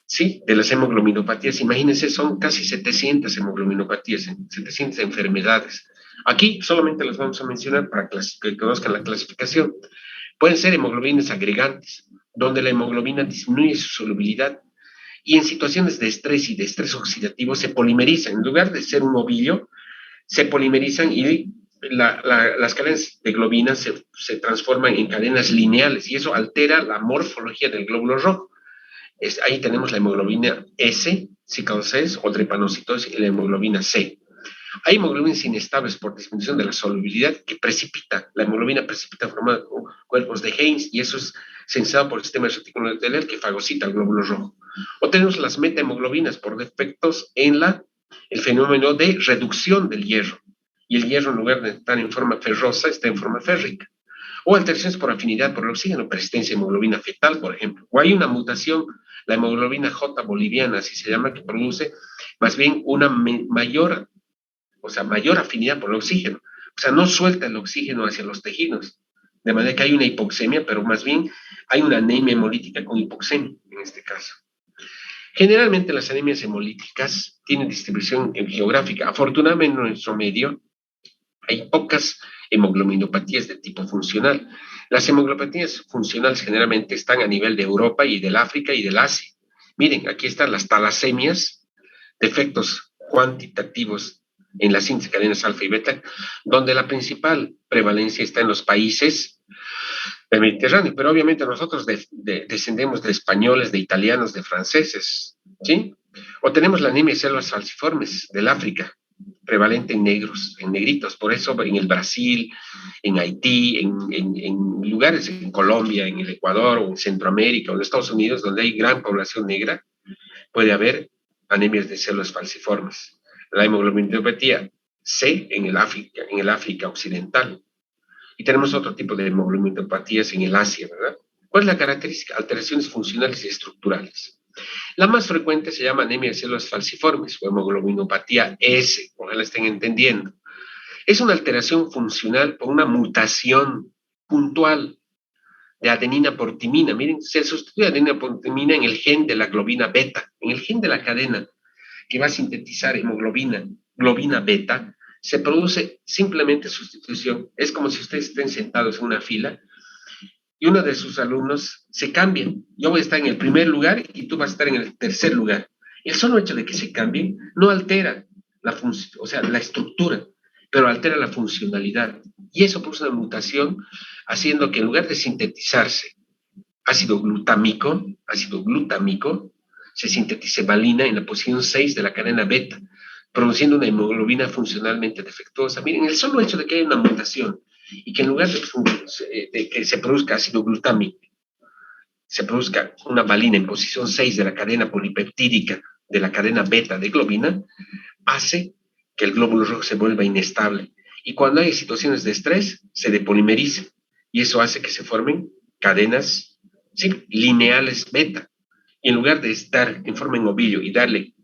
¿sí?, de las hemoglobinopatías, imagínense, son casi 700 hemoglobinopatías, 700 enfermedades. Aquí solamente las vamos a mencionar para que conozcan la clasificación. Pueden ser hemoglobinas agregantes, donde la hemoglobina disminuye su solubilidad y en situaciones de estrés y de estrés oxidativo se polimerizan. En lugar de ser un ovillo, se polimerizan y las cadenas de globina se transforman en cadenas lineales y eso altera la morfología del glóbulo rojo. Ahí tenemos la hemoglobina S, sickle cell o drepanocitosis y la hemoglobina C. Hay hemoglobinas inestables por disminución de la solubilidad que precipita, la hemoglobina precipita formando cuerpos de Heinz y eso es sensado por el sistema reticular endotelial que fagocita el glóbulo rojo. O tenemos las metahemoglobinas por defectos en el fenómeno de reducción del hierro. Y el hierro, en lugar de estar en forma ferrosa, está en forma férrica. O alteraciones por afinidad por el oxígeno, persistencia de hemoglobina fetal, por ejemplo. O hay una mutación, la hemoglobina J boliviana, así se llama, que produce más bien una mayor afinidad por el oxígeno. O sea, no suelta el oxígeno hacia los tejidos. De manera que hay una hipoxemia, pero más bien hay una anemia hemolítica con hipoxemia en este caso. Generalmente las anemias hemolíticas tienen distribución geográfica. Afortunadamente en nuestro medio hay pocas hemoglobinopatías de tipo funcional. Las hemoglobinopatías funcionales generalmente están a nivel de Europa y del África y del Asia. Miren, aquí están las talasemias, defectos cuantitativos en las síntesis de cadenas alfa y beta, donde la principal prevalencia está en los países del Mediterráneo, pero obviamente nosotros descendemos de españoles, de italianos, de franceses, ¿sí? O tenemos la anemia de células falciformes del África, prevalente en negros, en negritos, por eso en el Brasil, en Haití, en lugares, en Colombia, en el Ecuador, o en Centroamérica, o en Estados Unidos, donde hay gran población negra, puede haber anemias de células falciformes. La hemoglobinopatía C en el África occidental. Y tenemos otro tipo de hemoglobinopatías en el Asia, ¿verdad? ¿Cuál es la característica? Alteraciones funcionales y estructurales. La más frecuente se llama anemia de células falciformes o hemoglobinopatía S, ojalá estén entendiendo. Es una alteración funcional por una mutación puntual de adenina por timina. Miren, se sustituye adenina por timina en el gen de la globina beta, en el gen de la cadena que va a sintetizar globina beta, se produce simplemente sustitución. Es como si ustedes estén sentados en una fila y uno de sus alumnos se cambia. Yo voy a estar en el primer lugar y tú vas a estar en el tercer lugar. El solo hecho de que se cambien no altera la estructura, pero altera la funcionalidad. Y eso produce una mutación haciendo que en lugar de sintetizarse ácido glutámico, se sintetice valina en la posición 6 de la cadena beta, produciendo una hemoglobina funcionalmente defectuosa. Miren, el solo hecho de que haya una mutación y que en lugar de que se produzca ácido glutámico, se produzca una valina en posición 6 de la cadena polipeptídica de la cadena beta de globina, hace que el glóbulo rojo se vuelva inestable. Y cuando hay situaciones de estrés, se depolimeriza. Y eso hace que se formen cadenas, ¿sí?, lineales beta. Y en lugar de estar en forma en ovillo y darle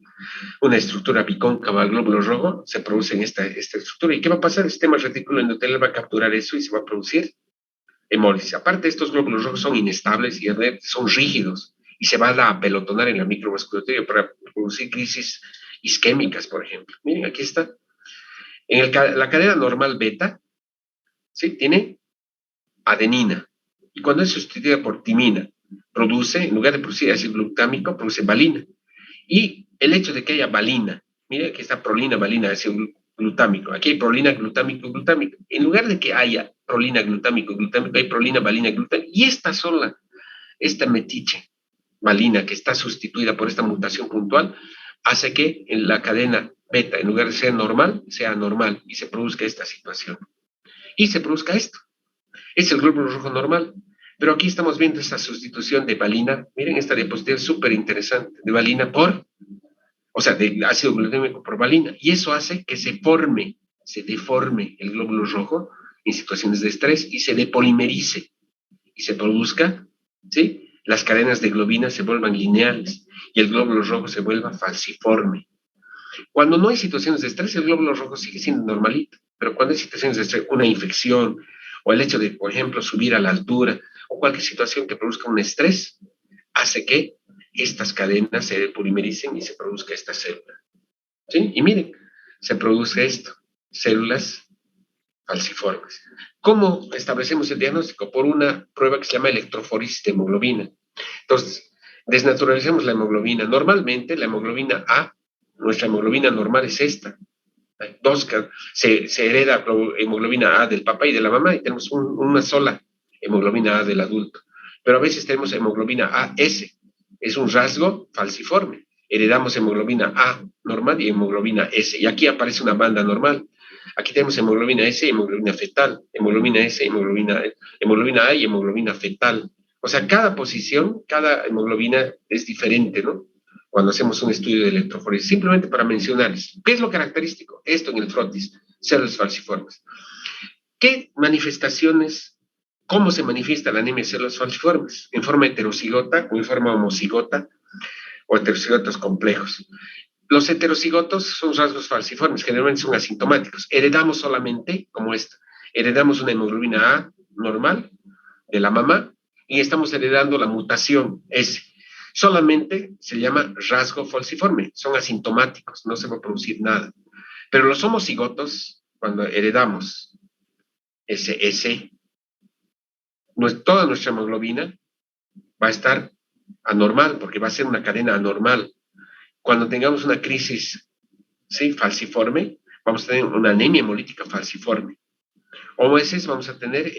una estructura bicóncava al glóbulo rojo, se produce en esta estructura. ¿Y qué va a pasar? El sistema retículo endotelial va a capturar eso y se va a producir hemólisis. Aparte, estos glóbulos rojos son inestables y son rígidos y se van a apelotonar en la microvasculatura para producir crisis isquémicas, por ejemplo. Miren, aquí está. La cadena normal beta, ¿sí?, tiene adenina. Y cuando es sustituida por timina, en lugar de producir ácido glutámico, produce valina. Y el hecho de que haya valina, mira que está prolina, valina, ácido glutámico. Aquí hay prolina, glutámico, glutámico. En lugar de que haya prolina, glutámico, glutámico, hay prolina, valina, glutámico. Y esta metiche valina que está sustituida por esta mutación puntual, hace que en la cadena beta, en lugar de ser normal, sea anormal y se produzca esta situación. Y se produzca esto. Es el glóbulo rojo normal. Pero aquí estamos viendo esta sustitución de valina. Miren esta diapositiva súper interesante. De valina por, o sea, de ácido glutámico por valina. Y eso hace que se forme, se deforme el glóbulo rojo en situaciones de estrés y se depolimerice y se produzca, ¿sí? Las cadenas de globina se vuelvan lineales y el glóbulo rojo se vuelva falciforme. Cuando no hay situaciones de estrés, el glóbulo rojo sigue siendo normalito, pero cuando hay situaciones de estrés, una infección o el hecho de, por ejemplo, subir a la altura o cualquier situación que produzca un estrés, hace que estas cadenas se polimericen y se produzca esta célula. ¿Sí? Y miren, se produce esto, células falciformes. ¿Cómo establecemos el diagnóstico? Por una prueba que se llama electroforesis de hemoglobina. Entonces, desnaturalizamos la hemoglobina. Normalmente la hemoglobina A, nuestra hemoglobina normal es esta. Se hereda hemoglobina A del papá y de la mamá y tenemos una sola hemoglobina A del adulto. Pero a veces tenemos hemoglobina AS, es un rasgo falciforme. Heredamos hemoglobina A normal y hemoglobina S. Y aquí aparece una banda normal. Aquí tenemos hemoglobina S y hemoglobina fetal. Hemoglobina S, hemoglobina A y hemoglobina fetal. O sea, cada posición, cada hemoglobina es diferente, ¿no? Cuando hacemos un estudio de electroforesis, simplemente para mencionarles. ¿Qué es lo característico? Esto en el frotis, células falciformes. ¿Qué manifestaciones, cómo se manifiesta la anemia de células falciformes? ¿En forma heterocigota o en forma homocigota o heterocigotos complejos? Los heterocigotos son rasgos falciformes, generalmente son asintomáticos. Heredamos solamente, como esta, heredamos una hemoglobina A normal de la mamá y estamos heredando la mutación S. Solamente se llama rasgo falciforme, son asintomáticos, no se va a producir nada. Pero los homocigotos, cuando heredamos SS, toda nuestra hemoglobina va a estar anormal, porque va a ser una cadena anormal. Cuando tengamos una crisis, ¿sí?, falciforme, vamos a tener una anemia hemolítica falciforme. O a veces vamos a tener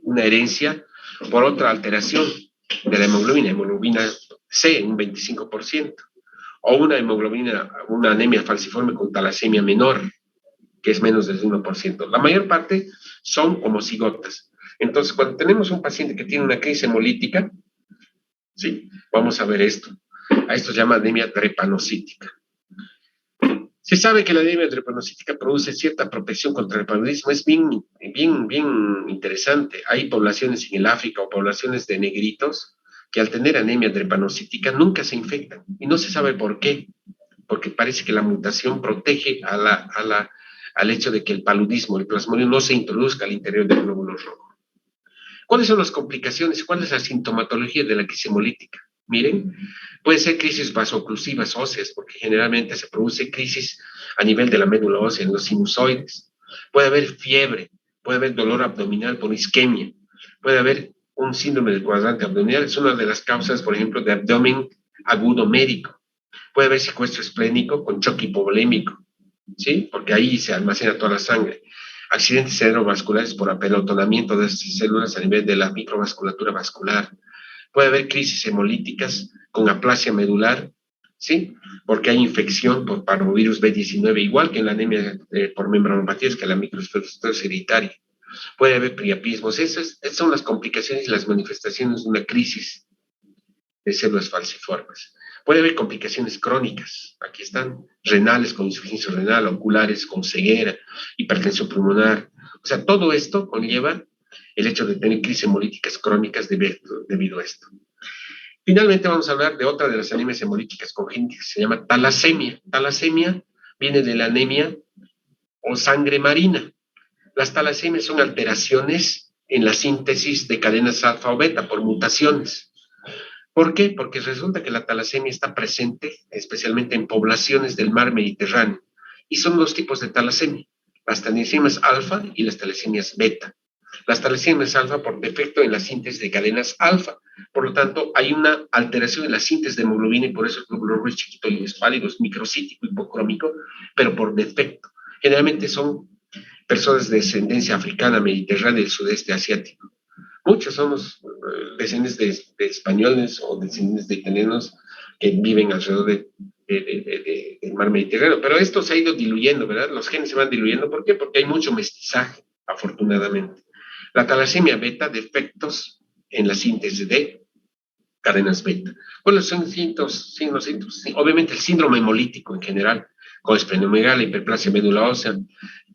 una herencia por otra alteración de la hemoglobina C, un 25%, o una anemia falciforme con talasemia menor, que es menos del 1%. La mayor parte son homocigotas. Entonces, cuando tenemos un paciente que tiene una crisis hemolítica, sí, vamos a ver esto. A esto se llama anemia drepanocítica. Se sabe que la anemia drepanocítica produce cierta protección contra el paludismo. Es bien interesante. Hay poblaciones en el África o poblaciones de negritos que al tener anemia drepanocítica nunca se infectan y no se sabe por qué, porque parece que la mutación protege al hecho de que el paludismo, el plasmodium, no se introduzca al interior del glóbulo rojo. ¿Cuáles son las complicaciones? ¿Cuál es la sintomatología de la crisis hemolítica? Miren, puede ser crisis vasoclusivas óseas, porque generalmente se produce crisis a nivel de la médula ósea, en los sinusoides. Puede haber fiebre, puede haber dolor abdominal por isquemia, puede haber un síndrome del cuadrante abdominal, es una de las causas, por ejemplo, de abdomen agudo médico. Puede haber secuestro esplénico con choque hipovolémico, ¿sí? Porque ahí se almacena toda la sangre. Accidentes cerebrovasculares por apelotonamiento de estas células a nivel de la microvasculatura vascular. Puede haber crisis hemolíticas con aplasia medular, ¿sí? Porque hay infección por parvovirus B19, igual que en la anemia por membranopatías, que la microesclerosis hereditaria. Puede haber priapismos. Esas son las complicaciones y las manifestaciones de una crisis de células falciformes. Puede haber complicaciones crónicas, aquí están, renales con insuficiencia renal, oculares con ceguera, hipertensión pulmonar. O sea, todo esto conlleva el hecho de tener crisis hemolíticas crónicas debido a esto. Finalmente vamos a hablar de otra de las anemias hemolíticas congénitas que se llama talasemia. Talasemia viene de la anemia o sangre marina. Las talasemias son alteraciones en la síntesis de cadenas alfa o beta por mutaciones. ¿Por qué? Porque resulta que la talasemia está presente especialmente en poblaciones del mar Mediterráneo. Y son dos tipos de talasemia, las talasemias alfa y las talasemias beta. Las talasemias alfa por defecto en la síntesis de cadenas alfa. Por lo tanto, hay una alteración en la síntesis de hemoglobina y por eso el glóbulo rojo es chiquito y es pálido, es microcítico, hipocrómico, pero por defecto. Generalmente son personas de descendencia africana, mediterránea y del sudeste asiático. Muchos somos descendientes de españoles o descendientes de italianos que viven alrededor del mar Mediterráneo, pero esto se ha ido diluyendo, ¿verdad? Los genes se van diluyendo. ¿Por qué? Porque hay mucho mestizaje, afortunadamente. La talasemia beta, defectos en la síntesis de cadenas beta. ¿Cuáles son signos? Obviamente el síndrome hemolítico en general, con esplenomegalia, hiperplasia médula ósea,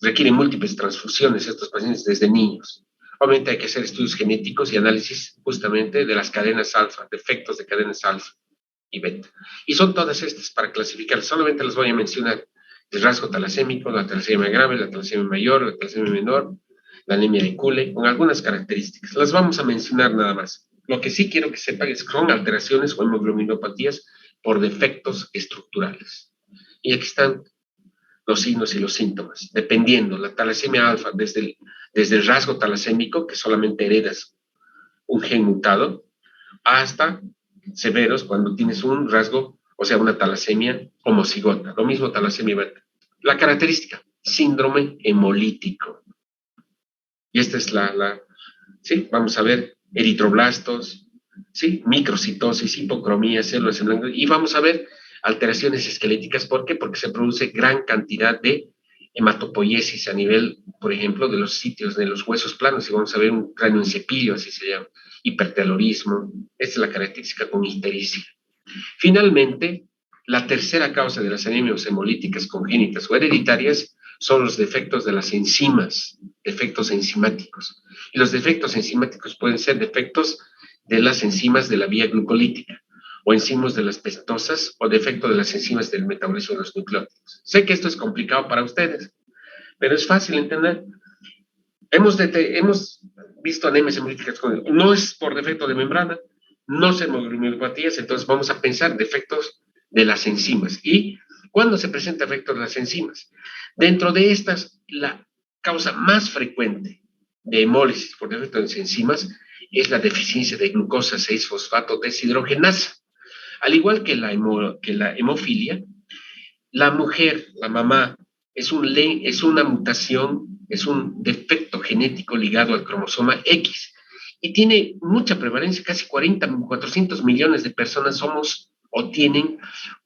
requieren múltiples transfusiones estos pacientes desde niños. Obviamente hay que hacer estudios genéticos y análisis justamente de las cadenas alfa, defectos de cadenas alfa y beta. Y son todas estas para clasificar, solamente las voy a mencionar. El rasgo talasémico, la talasemia grave, la talasemia mayor, la talasemia menor, la anemia de Cooley, con algunas características. Las vamos a mencionar nada más. Lo que sí quiero que sepan es que son alteraciones o hemoglobinopatías por defectos estructurales. Y aquí están los signos y los síntomas, dependiendo. La talasemia alfa, desde el rasgo talasémico, que solamente heredas un gen mutado, hasta severos cuando tienes un rasgo, o sea, una talasemia homocigota. Lo mismo talasemia beta. La característica, síndrome hemolítico. Y esta es sí, vamos a ver eritroblastos, sí, microcitosis, hipocromía, células en blanco, y vamos a ver alteraciones esqueléticas. ¿Por qué? Porque se produce gran cantidad de hematopoiesis a nivel, por ejemplo, de los sitios de los huesos planos, y vamos a ver un cráneo en cepillo, así se llama, hipertelorismo. Esta es la característica con ictericia. Finalmente, la tercera causa de las anemias hemolíticas congénitas o hereditarias son los defectos de las enzimas, defectos enzimáticos. Y los defectos enzimáticos pueden ser defectos de las enzimas de la vía glucolítica, o enzimas de las pestosas, o defecto de las enzimas del metabolismo de los nucleótidos. Sé que esto es complicado para ustedes, pero es fácil entender. Hemos visto anemias hemolíticas, no es por defecto de membrana, no son hemoglobinopatías, entonces vamos a pensar defectos de las enzimas. ¿Y cuándo se presenta defectos de las enzimas? Dentro de estas, la causa más frecuente de hemólisis por defecto de las enzimas es la deficiencia de glucosa 6-fosfato deshidrogenasa. Al igual que la hemofilia, la mujer, la mamá, es una mutación, es un defecto genético ligado al cromosoma X y tiene mucha prevalencia, casi 400 millones de personas somos o tienen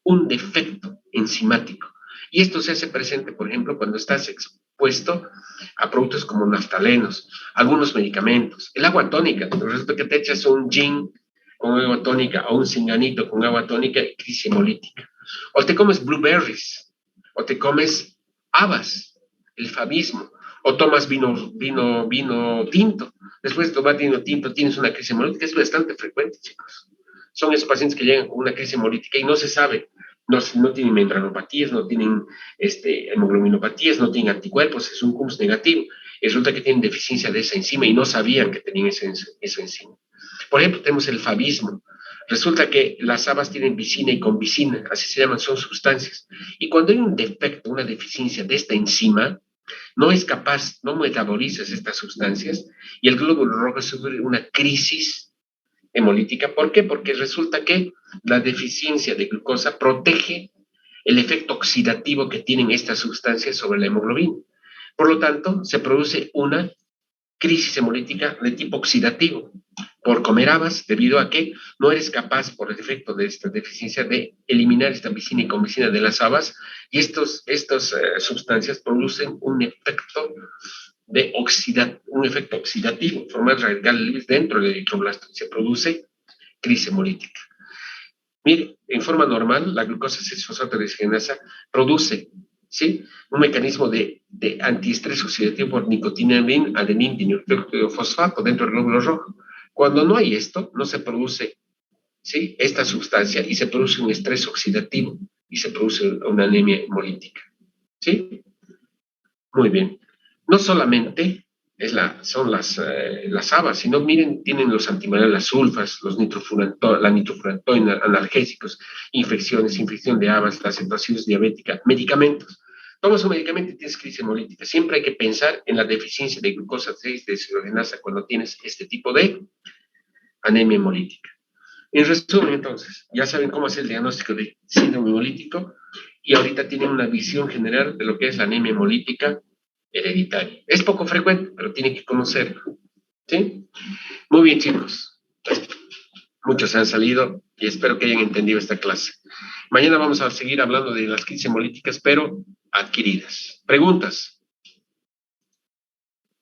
un defecto enzimático. Y esto se hace presente, por ejemplo, cuando estás expuesto a productos como naftalenos, algunos medicamentos, el agua tónica, resulta que te echas un gin con agua tónica o un cinganito con agua tónica y crisis hemolítica. O te comes blueberries, o te comes habas, el fabismo, o tomas vino tinto. Después de tomar vino tinto tienes una crisis hemolítica, es bastante frecuente, chicos. Son esos pacientes que llegan con una crisis hemolítica y no se sabe, no tienen membranopatías, no tienen hemoglobinopatías, no tienen anticuerpos, es un CUMS negativo. Resulta que tienen deficiencia de esa enzima y no sabían que tenían esa enzima. Por ejemplo, tenemos el fabismo. Resulta que las habas tienen vicina y convicina, así se llaman, son sustancias. Y cuando hay un defecto, una deficiencia de esta enzima, no es capaz, no metabolizas estas sustancias y el glóbulo rojo sufre una crisis hemolítica. ¿Por qué? Porque resulta que la deficiencia de glucosa protege el efecto oxidativo que tienen estas sustancias sobre la hemoglobina. Por lo tanto, se produce una crisis hemolítica de tipo oxidativo por comer habas, debido a que no eres capaz, por el efecto de esta deficiencia, de eliminar esta vicina y convicina de las habas, y estas sustancias producen un efecto oxidativo, formar radicales libres dentro del eritroblasto, y se produce crisis hemolítica. Mire, en forma normal, la glucosa 6-fosfato deshidrogenasa produce, ¿sí?, un mecanismo de antiestrés oxidativo por nicotinamina, adenina, dinucleofosfato dentro del glóbulo rojo. Cuando no hay esto, no se produce, ¿sí?, esta sustancia y se produce un estrés oxidativo y se produce una anemia hemolítica. ¿Sí? Muy bien. No solamente son las habas, sino miren, tienen los antimalariales, las sulfas, la nitrofurantoína, analgésicos, infección de habas, la cetoacidosis diabética, medicamentos. Tomas un medicamento y tienes crisis hemolítica. Siempre hay que pensar en la deficiencia de glucosa 6 deshidrogenasa cuando tienes este tipo de anemia hemolítica. En resumen, entonces, ya saben cómo hacer el diagnóstico de síndrome hemolítico y ahorita tienen una visión general de lo que es la anemia hemolítica hereditaria. Es poco frecuente, pero tienen que conocerlo. ¿Sí? Muy bien, chicos. Muchos han salido y espero que hayan entendido esta clase. Mañana vamos a seguir hablando de las crisis hemolíticas, pero adquiridas. ¿Preguntas?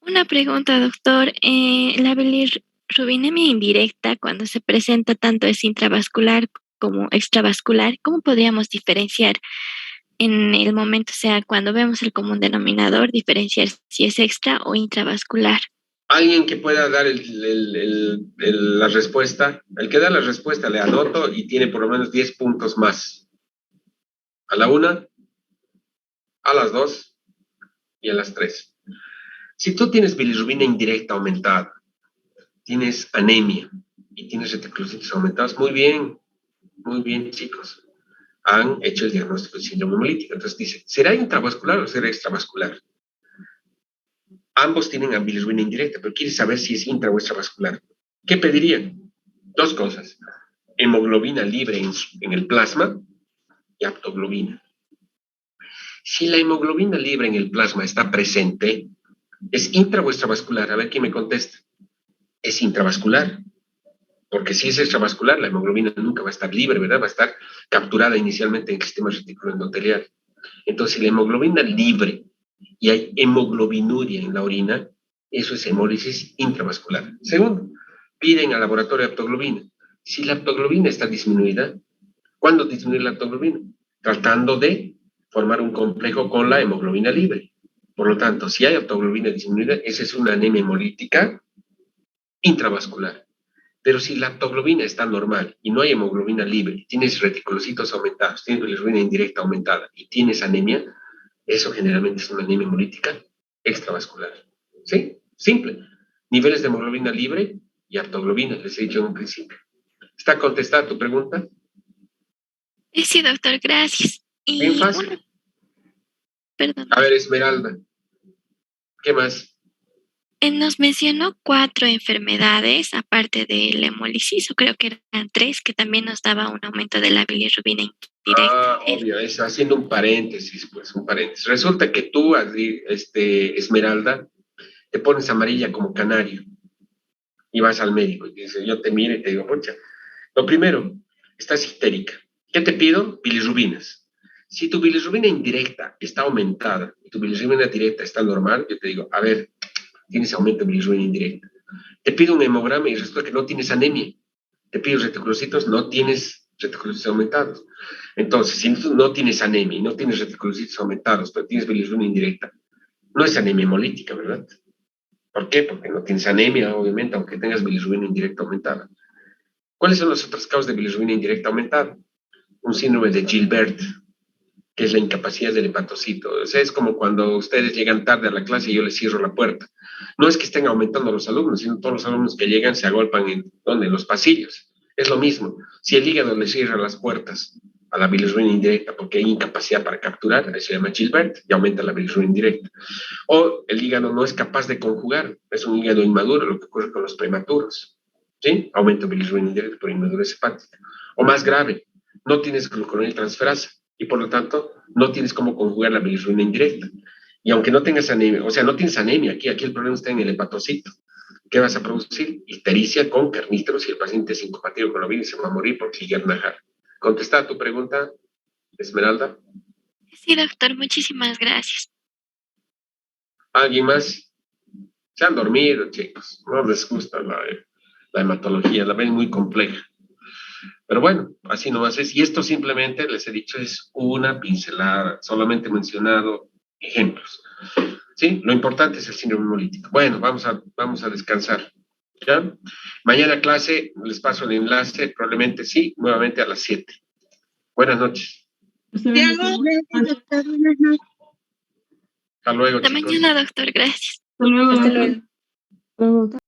Una pregunta, doctor. La bilirrubinemia indirecta, cuando se presenta tanto es intravascular como extravascular, ¿cómo podríamos diferenciar en el momento, o sea, cuando vemos el común denominador, diferenciar si es extra o intravascular? Alguien que pueda dar la respuesta, el que da la respuesta le anoto y tiene por lo menos 10 puntos más. A la 1, a las 2 y a las 3. Si tú tienes bilirrubina indirecta aumentada, tienes anemia y tienes reticulocitos aumentados, muy bien, chicos. Han hecho el diagnóstico de síndrome hemolítico. Entonces dice, ¿será intravascular o será extravascular? Ambos tienen bilirrubina indirecta, pero quiere saber si es intra o extravascular. ¿Qué pedirían? Dos cosas. Hemoglobina libre en el plasma y aptoglobina. Si la hemoglobina libre en el plasma está presente, ¿es intra o extravascular? A ver quién me contesta. Es intravascular, porque si es extravascular, la hemoglobina nunca va a estar libre, ¿verdad? Va a estar capturada inicialmente en el sistema reticuloendotelial. Entonces, si la hemoglobina libre y hay hemoglobinuria en la orina, eso es hemólisis intravascular. Segundo, piden al laboratorio de aptoglobina. Si la aptoglobina está disminuida, ¿cuándo disminuye la aptoglobina? Tratando de formar un complejo con la hemoglobina libre. Por lo tanto, si hay aptoglobina disminuida, esa es una anemia hemolítica intravascular. Pero si la aptoglobina está normal y no hay hemoglobina libre, tienes reticulocitos aumentados, tienes bilirrubina indirecta aumentada y tienes anemia, eso generalmente es una anemia hemolítica extravascular. ¿Sí? Simple. Niveles de hemoglobina libre y aptoglobina, les he dicho en un principio. ¿Está contestada tu pregunta? Sí, doctor, gracias. Bien Y fácil. perdón. A ver, Esmeralda, ¿qué más? Nos mencionó 4 enfermedades, aparte del hemolisis, o creo que eran 3, que también nos daba un aumento de la bilirrubina indirecta. Obvio, es haciendo un paréntesis, pues, un paréntesis. Resulta que tú, Esmeralda, te pones amarilla como canario y vas al médico y dices, yo te miro y te digo, pucha, lo primero, estás histérica. ¿Qué te pido? Bilirrubinas. Si tu bilirrubina indirecta está aumentada y tu bilirrubina directa está normal, yo te digo, a ver, tienes aumento de bilirrubina indirecta. Te pido un hemograma y resulta que no tienes anemia. Te pido reticulocitos, no tienes reticulocitos aumentados. Entonces, si no tienes anemia y no tienes reticulocitos aumentados, pero tienes bilirrubina indirecta, no es anemia hemolítica, ¿verdad? ¿Por qué? Porque no tienes anemia, obviamente, aunque tengas bilirrubina indirecta aumentada. ¿Cuáles son las otras causas de bilirrubina indirecta aumentada? Un síndrome de Gilbert, que es la incapacidad del hepatocito. O sea, es como cuando ustedes llegan tarde a la clase y yo les cierro la puerta. No es que estén aumentando los alumnos, sino todos los alumnos que llegan se agolpan en los pasillos. Es lo mismo. Si el hígado le cierra las puertas a la bilirrubina indirecta porque hay incapacidad para capturar, eso se llama Gilbert y aumenta la bilirrubina indirecta. O el hígado no es capaz de conjugar, es un hígado inmaduro, lo que ocurre con los prematuros. ¿Sí? Aumento de bilirrubina indirecta por inmadurez hepática. O más grave, no tienes glucoroniltransferasa y por lo tanto no tienes cómo conjugar la bilirrubina indirecta. Y aunque no tengas anemia, o sea, no tienes anemia, aquí el problema está en el hepatocito. ¿Qué vas a producir? Ictericia con carnísteros y el paciente es sincopativo con la vida y se va a morir por Kliger-Najar. ¿Contesta tu pregunta, Esmeralda? Sí, doctor, muchísimas gracias. ¿Alguien más? Se han dormido, chicos. No les gusta la hematología, la ven muy compleja. Pero bueno, así nomás es. Y esto simplemente, les he dicho, es una pincelada. Solamente he mencionado ejemplos. ¿Sí? Lo importante es el síndrome hemolítico. Bueno, vamos a descansar. ¿Ya? Mañana clase, les paso el enlace, probablemente sí, nuevamente a las 7. Buenas noches. Hasta luego, Hasta chicos. mañana, doctor, gracias. Hasta luego.